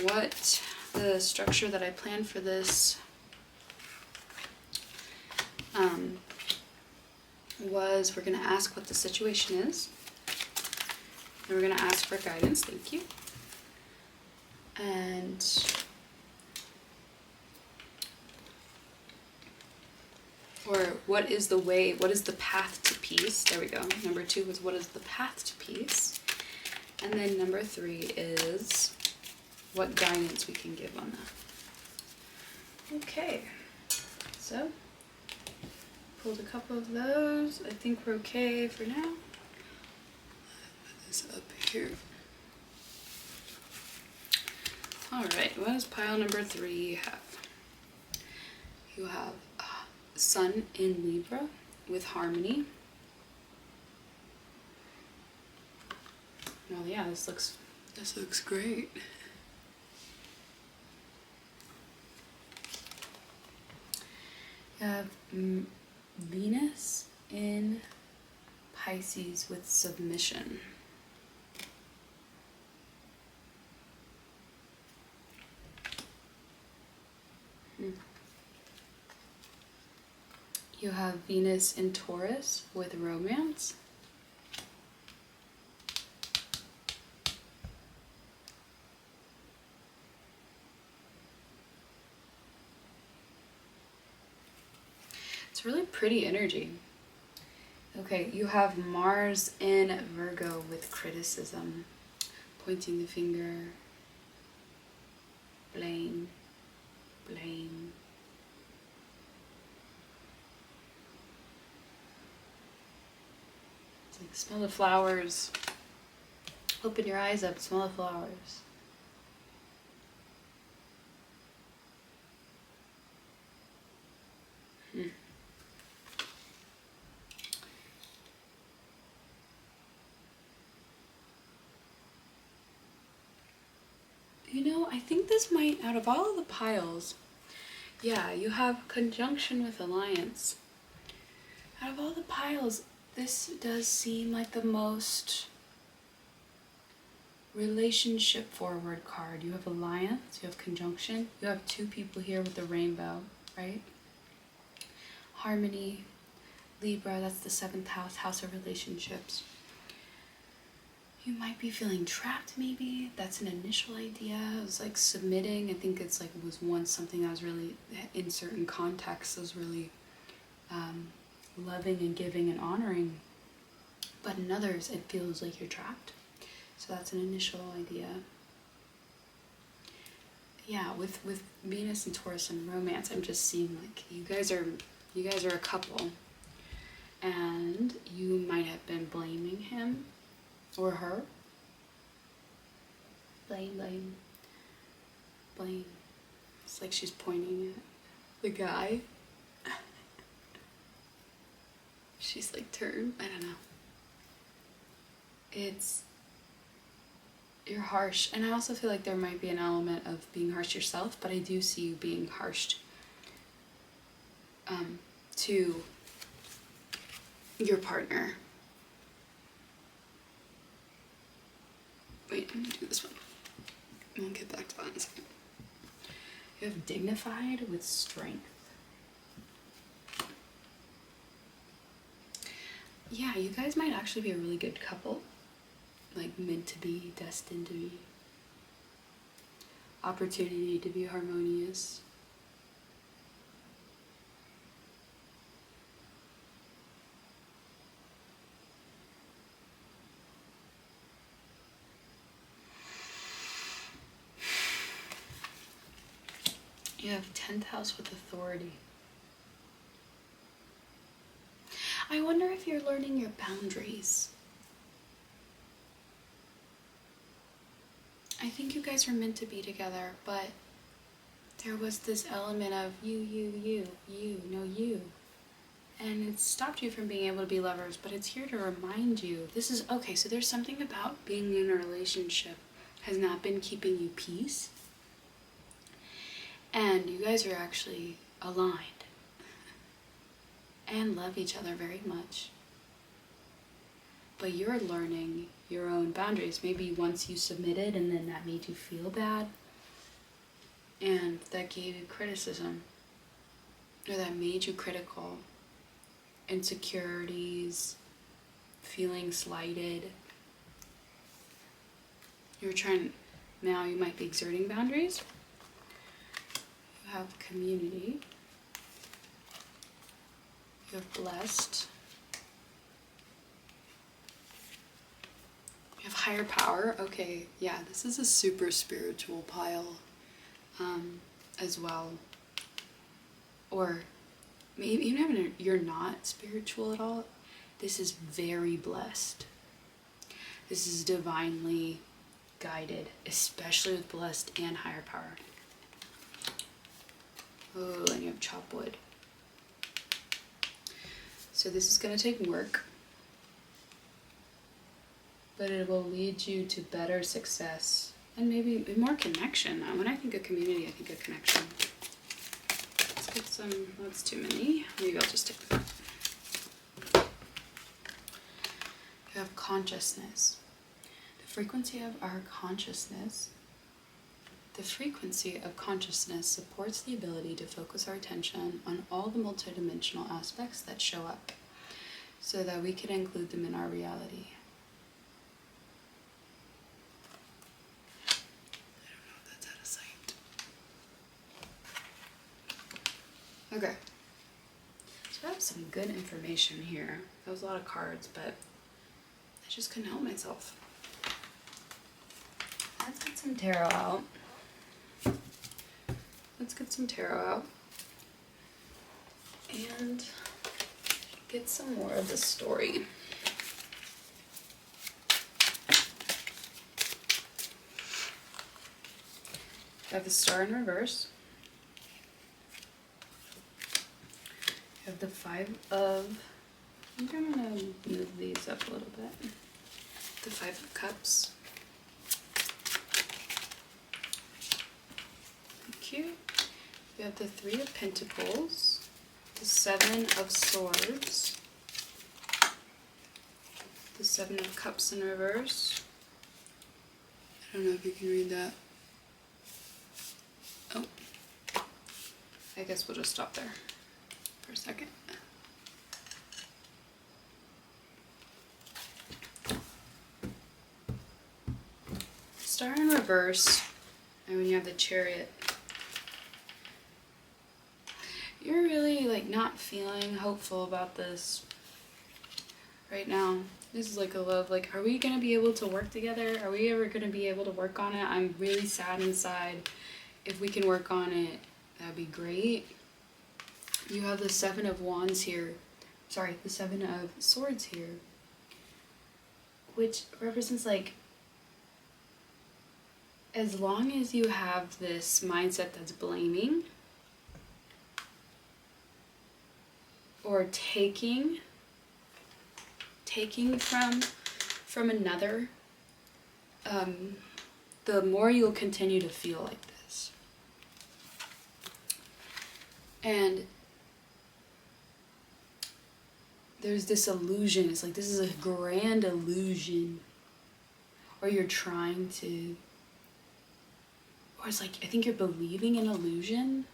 What the structure that I planned for this was, we're going to ask what the situation is, and we're going to ask for guidance, thank you, and or what is the way, what is the path to peace? There we go. Number 2 was what is the path to peace, and then number 3 is what guidance we can give on that. Okay, so pulled a couple of those. I think we're okay for now. Put this up here. Alright, what does pile number 3 have? You have Sun in Libra with harmony. Well, yeah, this looks great. You have Venus in Pisces with submission. You have Venus in Taurus with romance. It's really pretty energy. Okay, you have Mars in Virgo with criticism, pointing the finger, blame. It's like, smell the flowers. Open your eyes up, smell the flowers. You know, I think this might, out of all the piles, yeah, you have conjunction with alliance. Out of all the piles, this does seem like the most relationship forward card. You have alliance, you have conjunction, you have 2 people here with the rainbow, right? Harmony, Libra, that's the 7th house of relationships. You might be feeling trapped, maybe. That's an initial idea. It was like submitting. I think it's like, it was once something that was really, in certain contexts, was really loving and giving and honoring. But in others, it feels like you're trapped. So that's an initial idea. Yeah, with Venus and Taurus and romance, I'm just seeing like you guys are a couple, and you might have been blaming him or her. Blame. It's like she's pointing at the guy. She's like, turn. I don't know. You're harsh. And I also feel like there might be an element of being harsh yourself, but I do see you being harsh to your partner. Wait, I'm gonna do this one. I'll get back to that in a second. You have dignified with strength. Yeah, you guys might actually be a really good couple. Like meant to be, destined to be. Opportunity to be harmonious. You have 10th house with authority. I wonder if you're learning your boundaries. I think you guys are meant to be together, but there was this element of you, no you. And it stopped you from being able to be lovers, but it's here to remind you. This is, okay, so there's something about being in a relationship has not been keeping you peace. And you guys are actually aligned and love each other very much. But you're learning your own boundaries. Maybe once you submitted and then that made you feel bad. And that gave you criticism. Or that made you critical. Insecurities. Feeling slighted. You're trying, now you might be exerting boundaries. You have community. You have blessed. You have higher power. Okay, yeah, this is a super spiritual pile as well. Or maybe even if you're not spiritual at all, this is very blessed. This is divinely guided, especially with blessed and higher power. Oh, and you have chop wood. So this is going to take work, but it will lead you to better success and maybe more connection. When I think of community, I think of connection. Let's get some, that's too many. Maybe I'll just take that. You have consciousness. The frequency of our consciousness. The frequency of consciousness supports the ability to focus our attention on all the multidimensional aspects that show up so that we can include them in our reality. I don't know if that's out of sight. Okay. So I have some good information here. That was a lot of cards, but I just couldn't help myself. Let's get some tarot out. Let's get some tarot out and get some more of the story. I have the Star in reverse. I have the Five of, I think I'm going to move these up a little bit. The Five of Cups. Thank you. We have the Three of Pentacles, the Seven of Swords, the Seven of Cups in reverse. I don't know if you can read that. Oh, I guess we'll just stop there for a second. Star in reverse, and when you have the Chariot, you're really like not feeling hopeful about this right now. This is like a love, like, are we gonna be able to work together? Are we ever gonna be able to work on it? I'm really sad inside. If we can work on it, that'd be great. You have the Seven of Wands here. Sorry, the Seven of Swords here. Which represents like, as long as you have this mindset that's blaming, or taking from another, the more you'll continue to feel like this. And there's this illusion. It's like this is a grand illusion, or you're trying to, or it's like I think you're believing in illusion.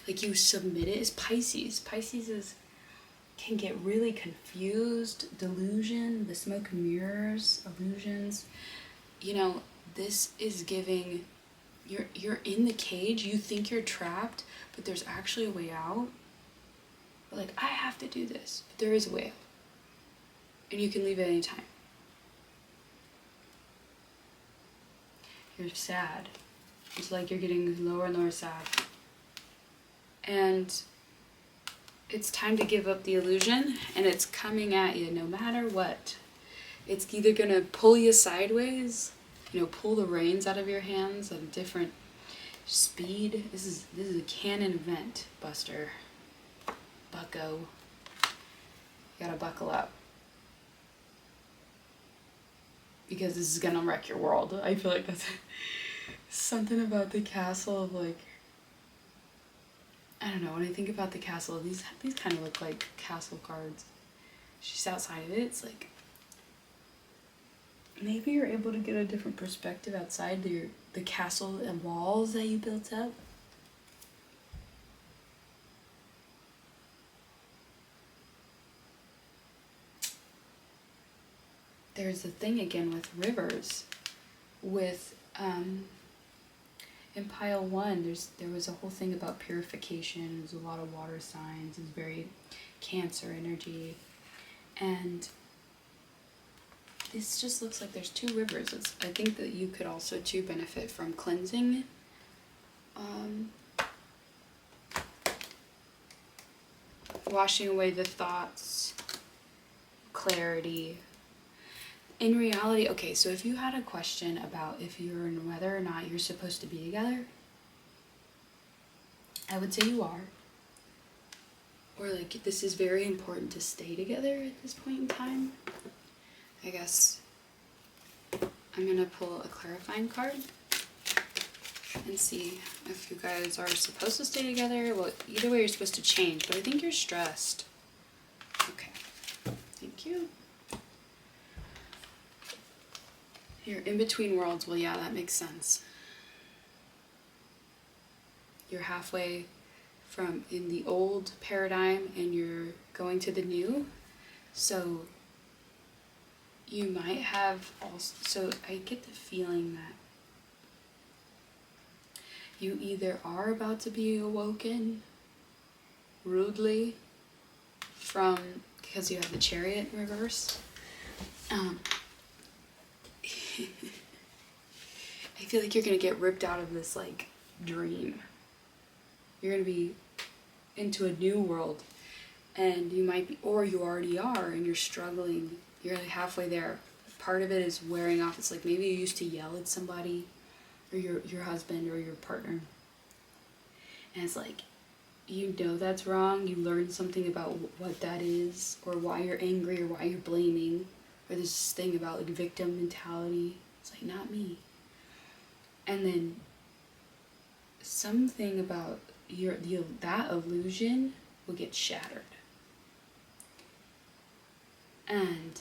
Like you submit it. Is Pisces. Pisces can get really confused. Delusion, the smoke and mirrors, illusions. You know, this is giving, you're in the cage, you think you're trapped, but there's actually a way out. But like, I have to do this, but there is a way out. And you can leave at any time. You're sad. It's like you're getting lower and lower sad. And it's time to give up the illusion, and it's coming at you no matter what. It's either gonna pull you sideways, pull the reins out of your hands at a different speed. This is a canon event, Buster. Bucko. You gotta buckle up. Because this is gonna wreck your world. I feel like that's something about the castle of like, I don't know, when I think about the castle, these kind of look like castle cards. Just outside of it, it's like, maybe you're able to get a different perspective outside the castle and walls that you built up. There's a thing again with rivers. With in pile 1, there was a whole thing about purification. There's a lot of water signs. It's very Cancer energy, and this just looks like there's 2 rivers. I think that you could also too benefit from cleansing. Washing away the thoughts, clarity. In reality, okay, so if you had a question about whether or not you're supposed to be together, I would say you are. Or like, this is very important to stay together at this point in time. I guess I'm gonna pull a clarifying card and see if you guys are supposed to stay together. Well, either way you're supposed to change, but I think you're stressed. Okay, thank you. You're in between worlds. Well, yeah, that makes sense. You're halfway from in the old paradigm and you're going to the new. So you might have also, so I get the feeling that you either are about to be awoken rudely because you have the Chariot in reverse. I feel like you're gonna get ripped out of this like dream. You're gonna be into a new world, and you might be, or you already are, and you're struggling. You're like halfway there. Part of it is wearing off. It's like maybe you used to yell at somebody, or your husband or your partner, and it's like, that's wrong. You learned something about what that is, or why you're angry, or why you're blaming. Or this thing about like victim mentality. It's like, not me. And then something about that illusion will get shattered. And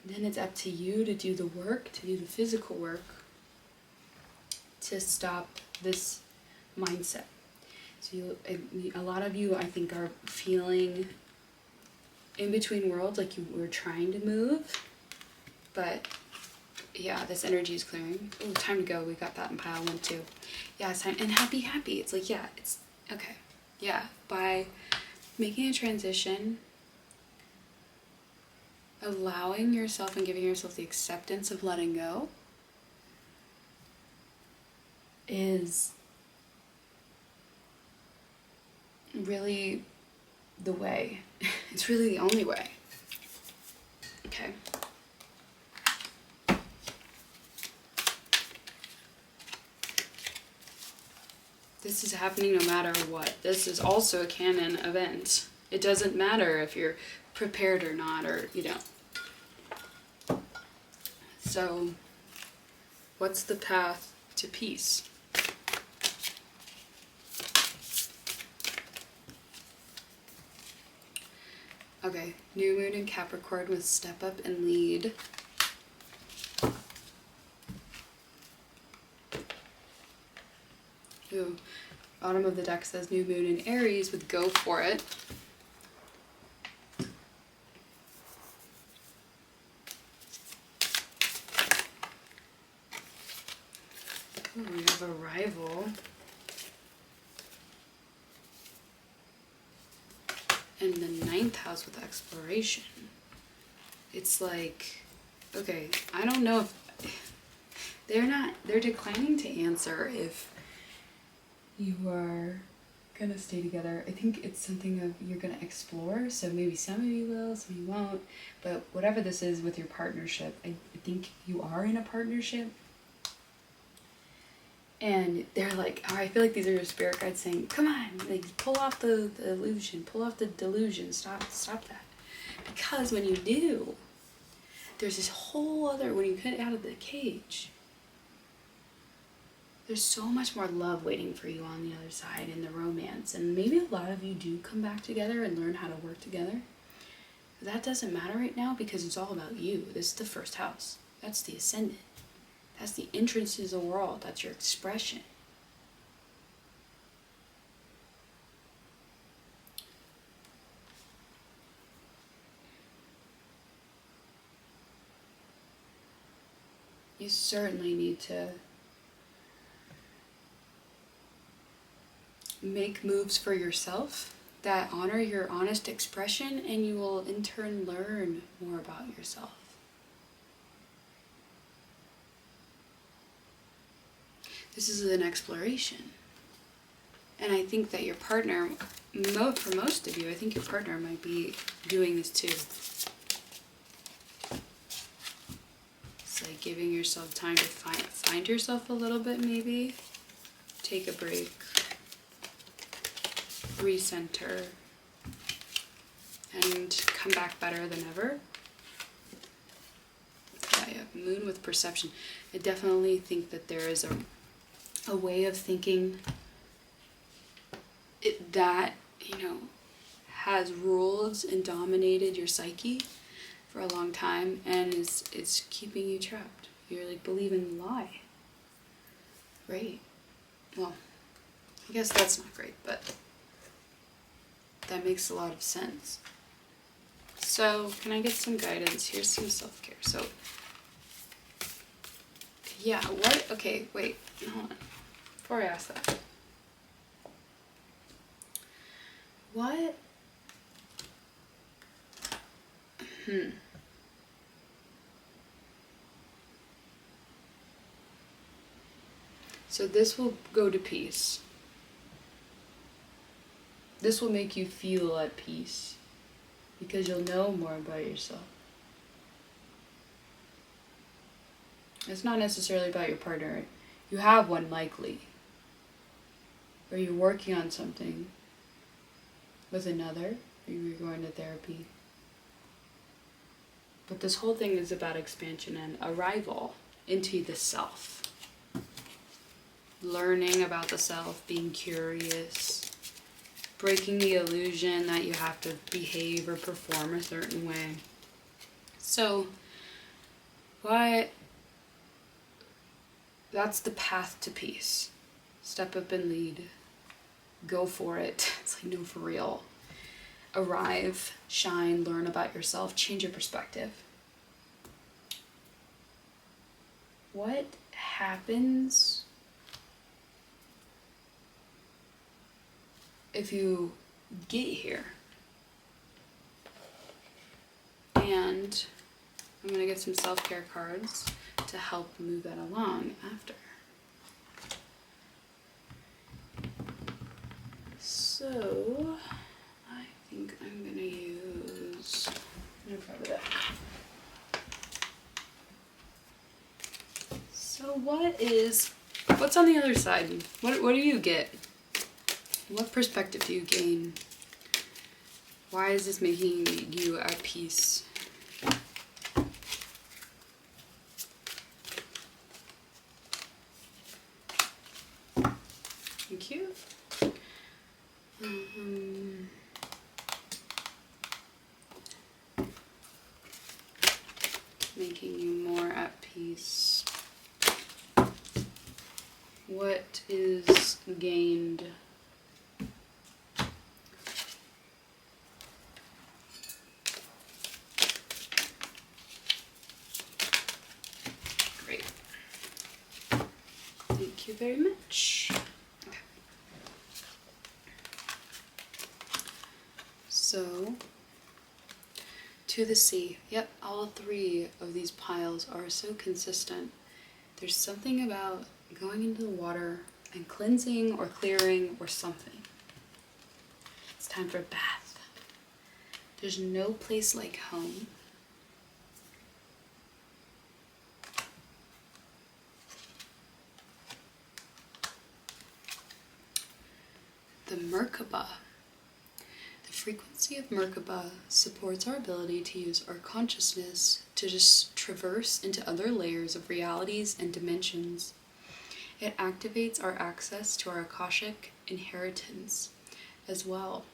then it's up to you to do the work, to do the physical work, to stop this mindset. So a lot of you, I think, are feeling in between worlds, like you were trying to move, but yeah, this energy is clearing. Oh, time to go. We got that in pile 1 too. Yeah, it's time. And happy. It's like, yeah, it's okay. Yeah, by making a transition, allowing yourself and giving yourself the acceptance of letting go is really the way. It's really the only way. Okay. This is happening no matter what. This is also a canon event. It doesn't matter if you're prepared or not, or So, what's the path to peace? Okay, new moon in Capricorn with step up and lead. Ooh, bottom of the deck says new moon in Aries with go for it. Ooh, we have arrival. And the 9th house with exploration. It's like, okay, I don't know if they're declining to answer if you are gonna stay together. I think it's something of you're gonna explore, so maybe some of you will, some of you won't, but whatever this is with your partnership, I think you are in a partnership. And they're like, oh, I feel like these are your spirit guides saying, come on, like pull off the illusion, pull off the delusion, stop that. Because when you do, there's this whole other, when you get out of the cage, there's so much more love waiting for you on the other side in the romance. And maybe a lot of you do come back together and learn how to work together. But that doesn't matter right now because it's all about you. This is the first house. That's the ascendant. That's the entrance to the world. That's your expression. You certainly need to make moves for yourself that honor your honest expression, and you will in turn learn more about yourself. This is an exploration. And I think that your partner, for most of you, I think your partner might be doing this too. It's like giving yourself time to find yourself a little bit maybe. Take a break. Recenter. And come back better than ever. Yeah, moon with perception. I definitely think that there is a way of thinking that, has ruled and dominated your psyche for a long time, and it's keeping you trapped. You're like believing the lie. Great. Well, I guess that's not great, but that makes a lot of sense. So, can I get some guidance? Here's some self-care. So, yeah, okay, wait, hold on. Before I ask that. What? So this will go to peace. This will make you feel at peace because you'll know more about yourself. It's not necessarily about your partner. You have one likely. Or you're working on something with another, or you're going to therapy. But this whole thing is about expansion and arrival into the self. Learning about the self, being curious, breaking the illusion that you have to behave or perform a certain way. So, that's the path to peace. Step up and lead. Go for it. It's like, no, for real. Arrive, shine, learn about yourself, change your perspective. What happens if you get here? And I'm going to get some self-care cards to help move that along after. So, I think I'm going to use... So what's on the other side? What do you get? What perspective do you gain? Why is this making you at peace? Thank you. Making you more at peace. What is gained? Great. Thank you very much. Okay. So, to the sea. Yep, all three of these piles are so consistent. There's something about going into the water and cleansing or clearing or something. time for a bath. There's no place like home. The Merkaba. The frequency of Merkaba supports our ability to use our consciousness to just traverse into other layers of realities and dimensions. It activates our access to our Akashic inheritance as well,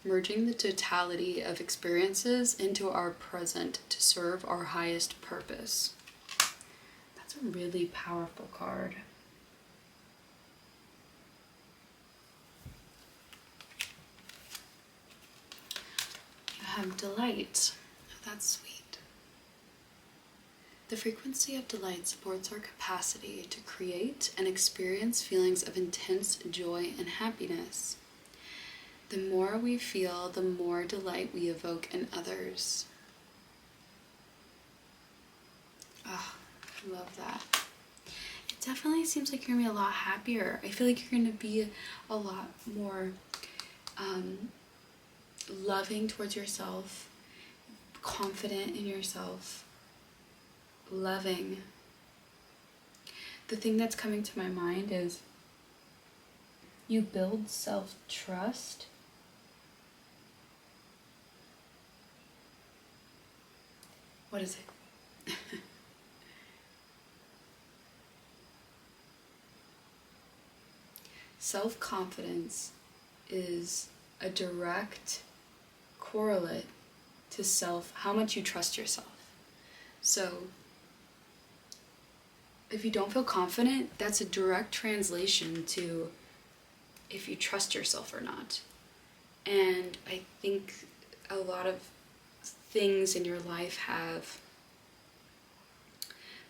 merging the totality of experiences into our present to serve our highest purpose. That's a really powerful card. You have delight. Oh, that's sweet. The frequency of delight supports our capacity to create and experience feelings of intense joy and happiness. The more we feel, the more delight we evoke in others. Oh, I love that. It definitely seems like you're going to be a lot happier. I feel like you're going to be a lot more loving towards yourself, confident in yourself, loving. The thing that's coming to my mind is you build self-trust. What is it? Self-confidence is a direct correlate to how much you trust yourself. So if you don't feel confident, that's a direct translation to if you trust yourself or not. And I think a lot of things in your life have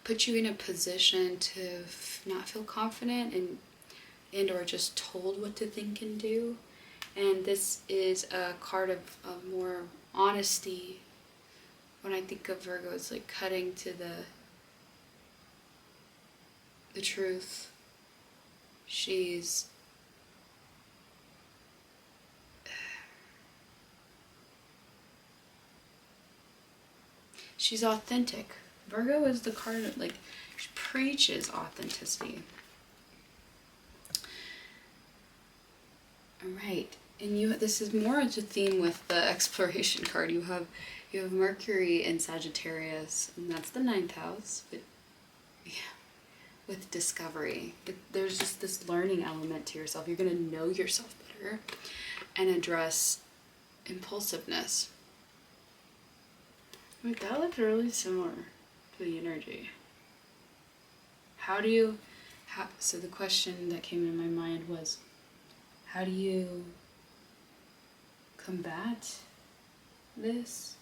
put you in a position to not feel confident and or just told what to think and do. And this is a card of more honesty. When I think of Virgo, it's like cutting to the truth. She's authentic. Virgo is the card that, like, she preaches authenticity. All right, and this is more of a theme with the exploration card. You have Mercury in Sagittarius, and that's the 9th house. But yeah, with discovery, there's just this learning element to yourself. You're gonna know yourself better and address impulsiveness. Wait, that looked really similar to the energy. So the question that came into my mind was, how do you combat this?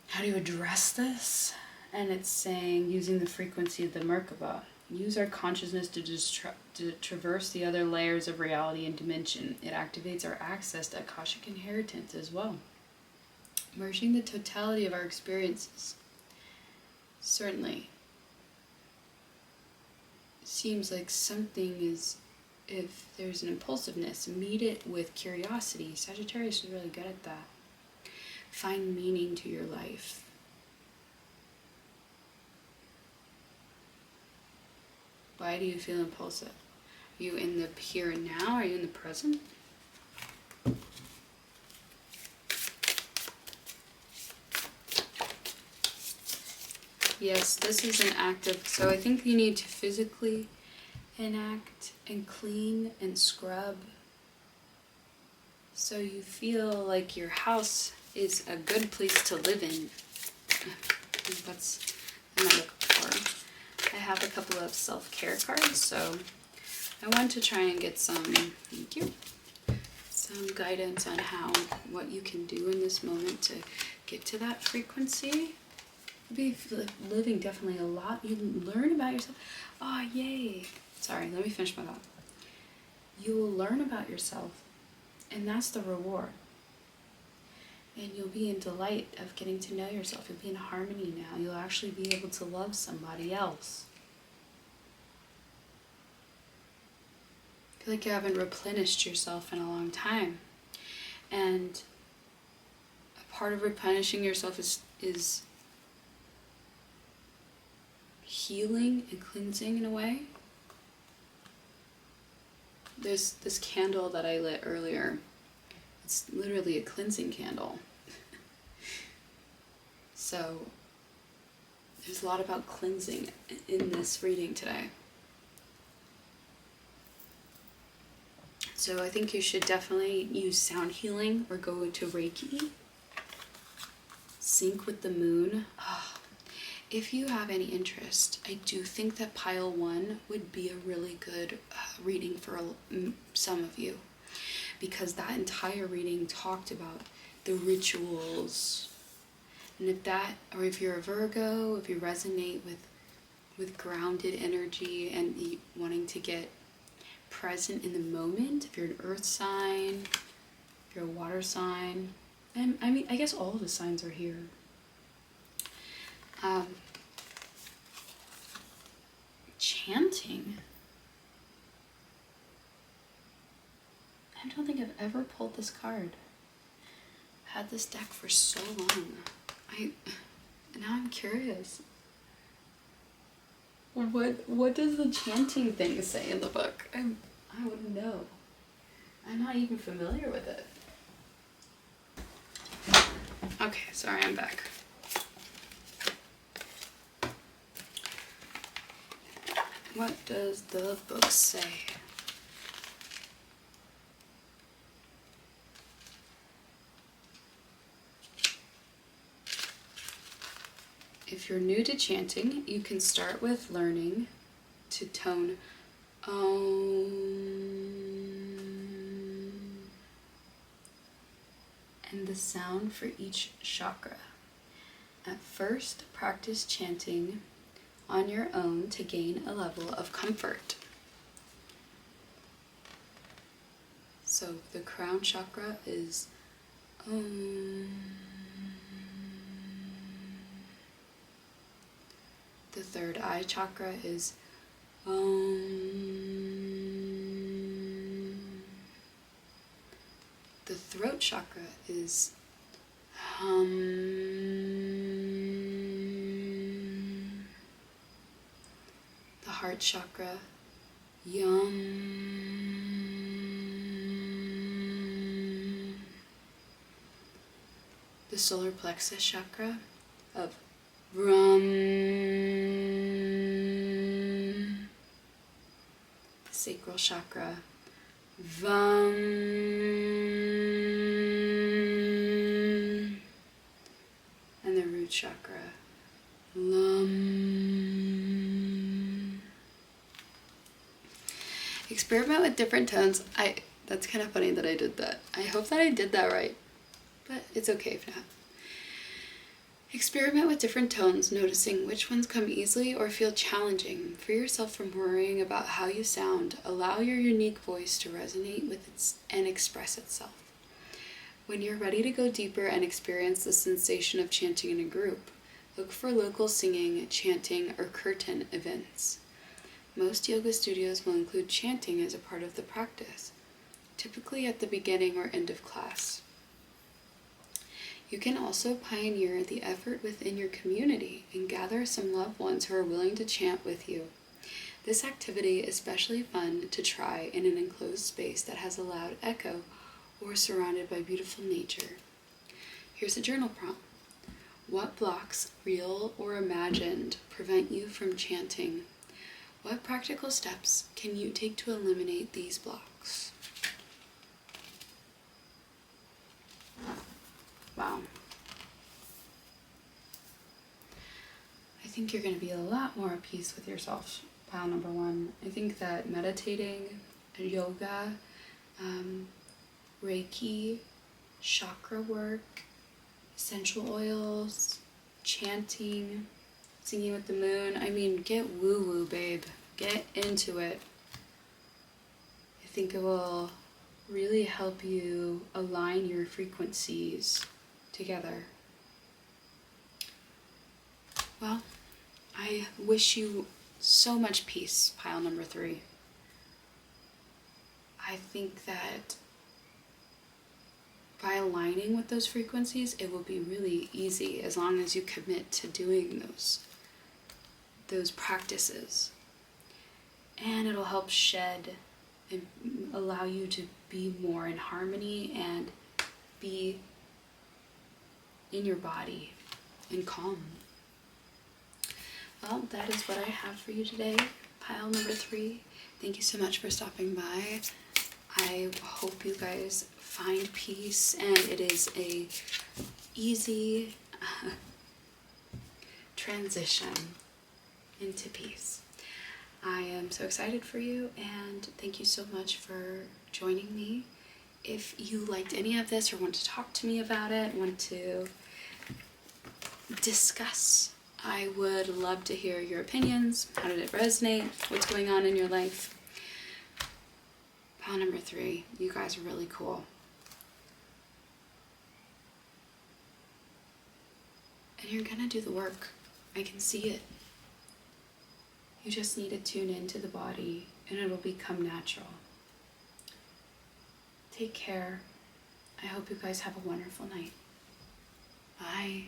How do you address this? And it's saying, using the frequency of the Merkaba, use our consciousness to traverse the other layers of reality and dimension. It activates our access to Akashic inheritance as well, merging the totality of our experiences. Certainly seems like something is, if there's an impulsiveness, meet it with curiosity. Sagittarius is really good at that. Find meaning to your life. Why do you feel impulsive? Are you in the here and now? Are you in the present? Yes, this is an active, so I think you need to physically enact and clean and scrub so you feel like your house is a good place to live in. That's another card. I have a couple of self-care cards, so I want to try and get some guidance on what you can do in this moment to get to that frequency. You'll be living definitely a lot. You learn about yourself. Oh, yay. Sorry, let me finish my thought. You will learn about yourself, and that's the reward. And you'll be in delight of getting to know yourself. You'll be in harmony now. You'll actually be able to love somebody else. feel like you haven't replenished yourself in a long time. And a part of replenishing yourself is healing and cleansing in a way. There's this candle that I lit earlier. It's literally a cleansing candle. So there's a lot about cleansing in this reading today. So I think you should definitely use sound healing or go into Reiki. Sync with the moon. Oh, if you have any interest, I do think that pile 1 would be a really good reading for some of you, because that entire reading talked about the rituals. And if you're a Virgo, if you resonate with grounded energy and wanting to get present in the moment, if you're an earth sign, if you're a water sign, and I mean, I guess all of the signs are here. Chanting. I don't think I've ever pulled this card. I've had this deck for so long. Now I'm curious. What does the chanting thing say in the book? I wouldn't know. I'm not even familiar with it. Okay, sorry, I'm back. What does the book say? If you're new to chanting, you can start with learning to tone Om and the sound for each chakra. At first, practice chanting on your own to gain a level of comfort. So the crown chakra is Om. The third eye chakra is Om. The throat chakra is Hum. The heart chakra, Yum. The solar plexus chakra of Rum. The sacral chakra, Vam. And the root chakra, Lum. Experiment with different tones. That's kind of funny that I did that. I hope that I did that right, but it's okay if not. Experiment with different tones, noticing which ones come easily or feel challenging. Free yourself from worrying about how you sound. Allow your unique voice to resonate with and express itself. When you're ready to go deeper and experience the sensation of chanting in a group, look for local singing, chanting, or curtain events. Most yoga studios will include chanting as a part of the practice, typically at the beginning or end of class. You can also pioneer the effort within your community and gather some loved ones who are willing to chant with you. This activity is especially fun to try in an enclosed space that has a loud echo or surrounded by beautiful nature. Here's a journal prompt. What blocks, real or imagined, prevent you from chanting? What practical steps can you take to eliminate these blocks? Wow. I think you're going to be a lot more at peace with yourself, pile number 1. I think that meditating, yoga, Reiki, chakra work, essential oils, chanting, singing with the moon. I mean, get woo-woo, babe. Get into it. I think it will really help you align your frequencies together. Well, I wish you so much peace, pile number 3. I think that by aligning with those frequencies, it will be really easy as long as you commit to doing those practices. And it'll help shed and allow you to be more in harmony and be in your body and calm. Well, that is what I have for you today. Pile number 3. Thank you so much for stopping by. I hope you guys find peace, and it is a easy transition into peace. I am so excited for you, and thank you so much for joining me. If you liked any of this or want to talk to me about it, want to discuss, I would love to hear your opinions. How did it resonate? What's going on in your life? Pile number 3, you guys are really cool. And you're gonna do the work. I can see it. You just need to tune into the body and it'll become natural. Take care. I hope you guys have a wonderful night. Bye.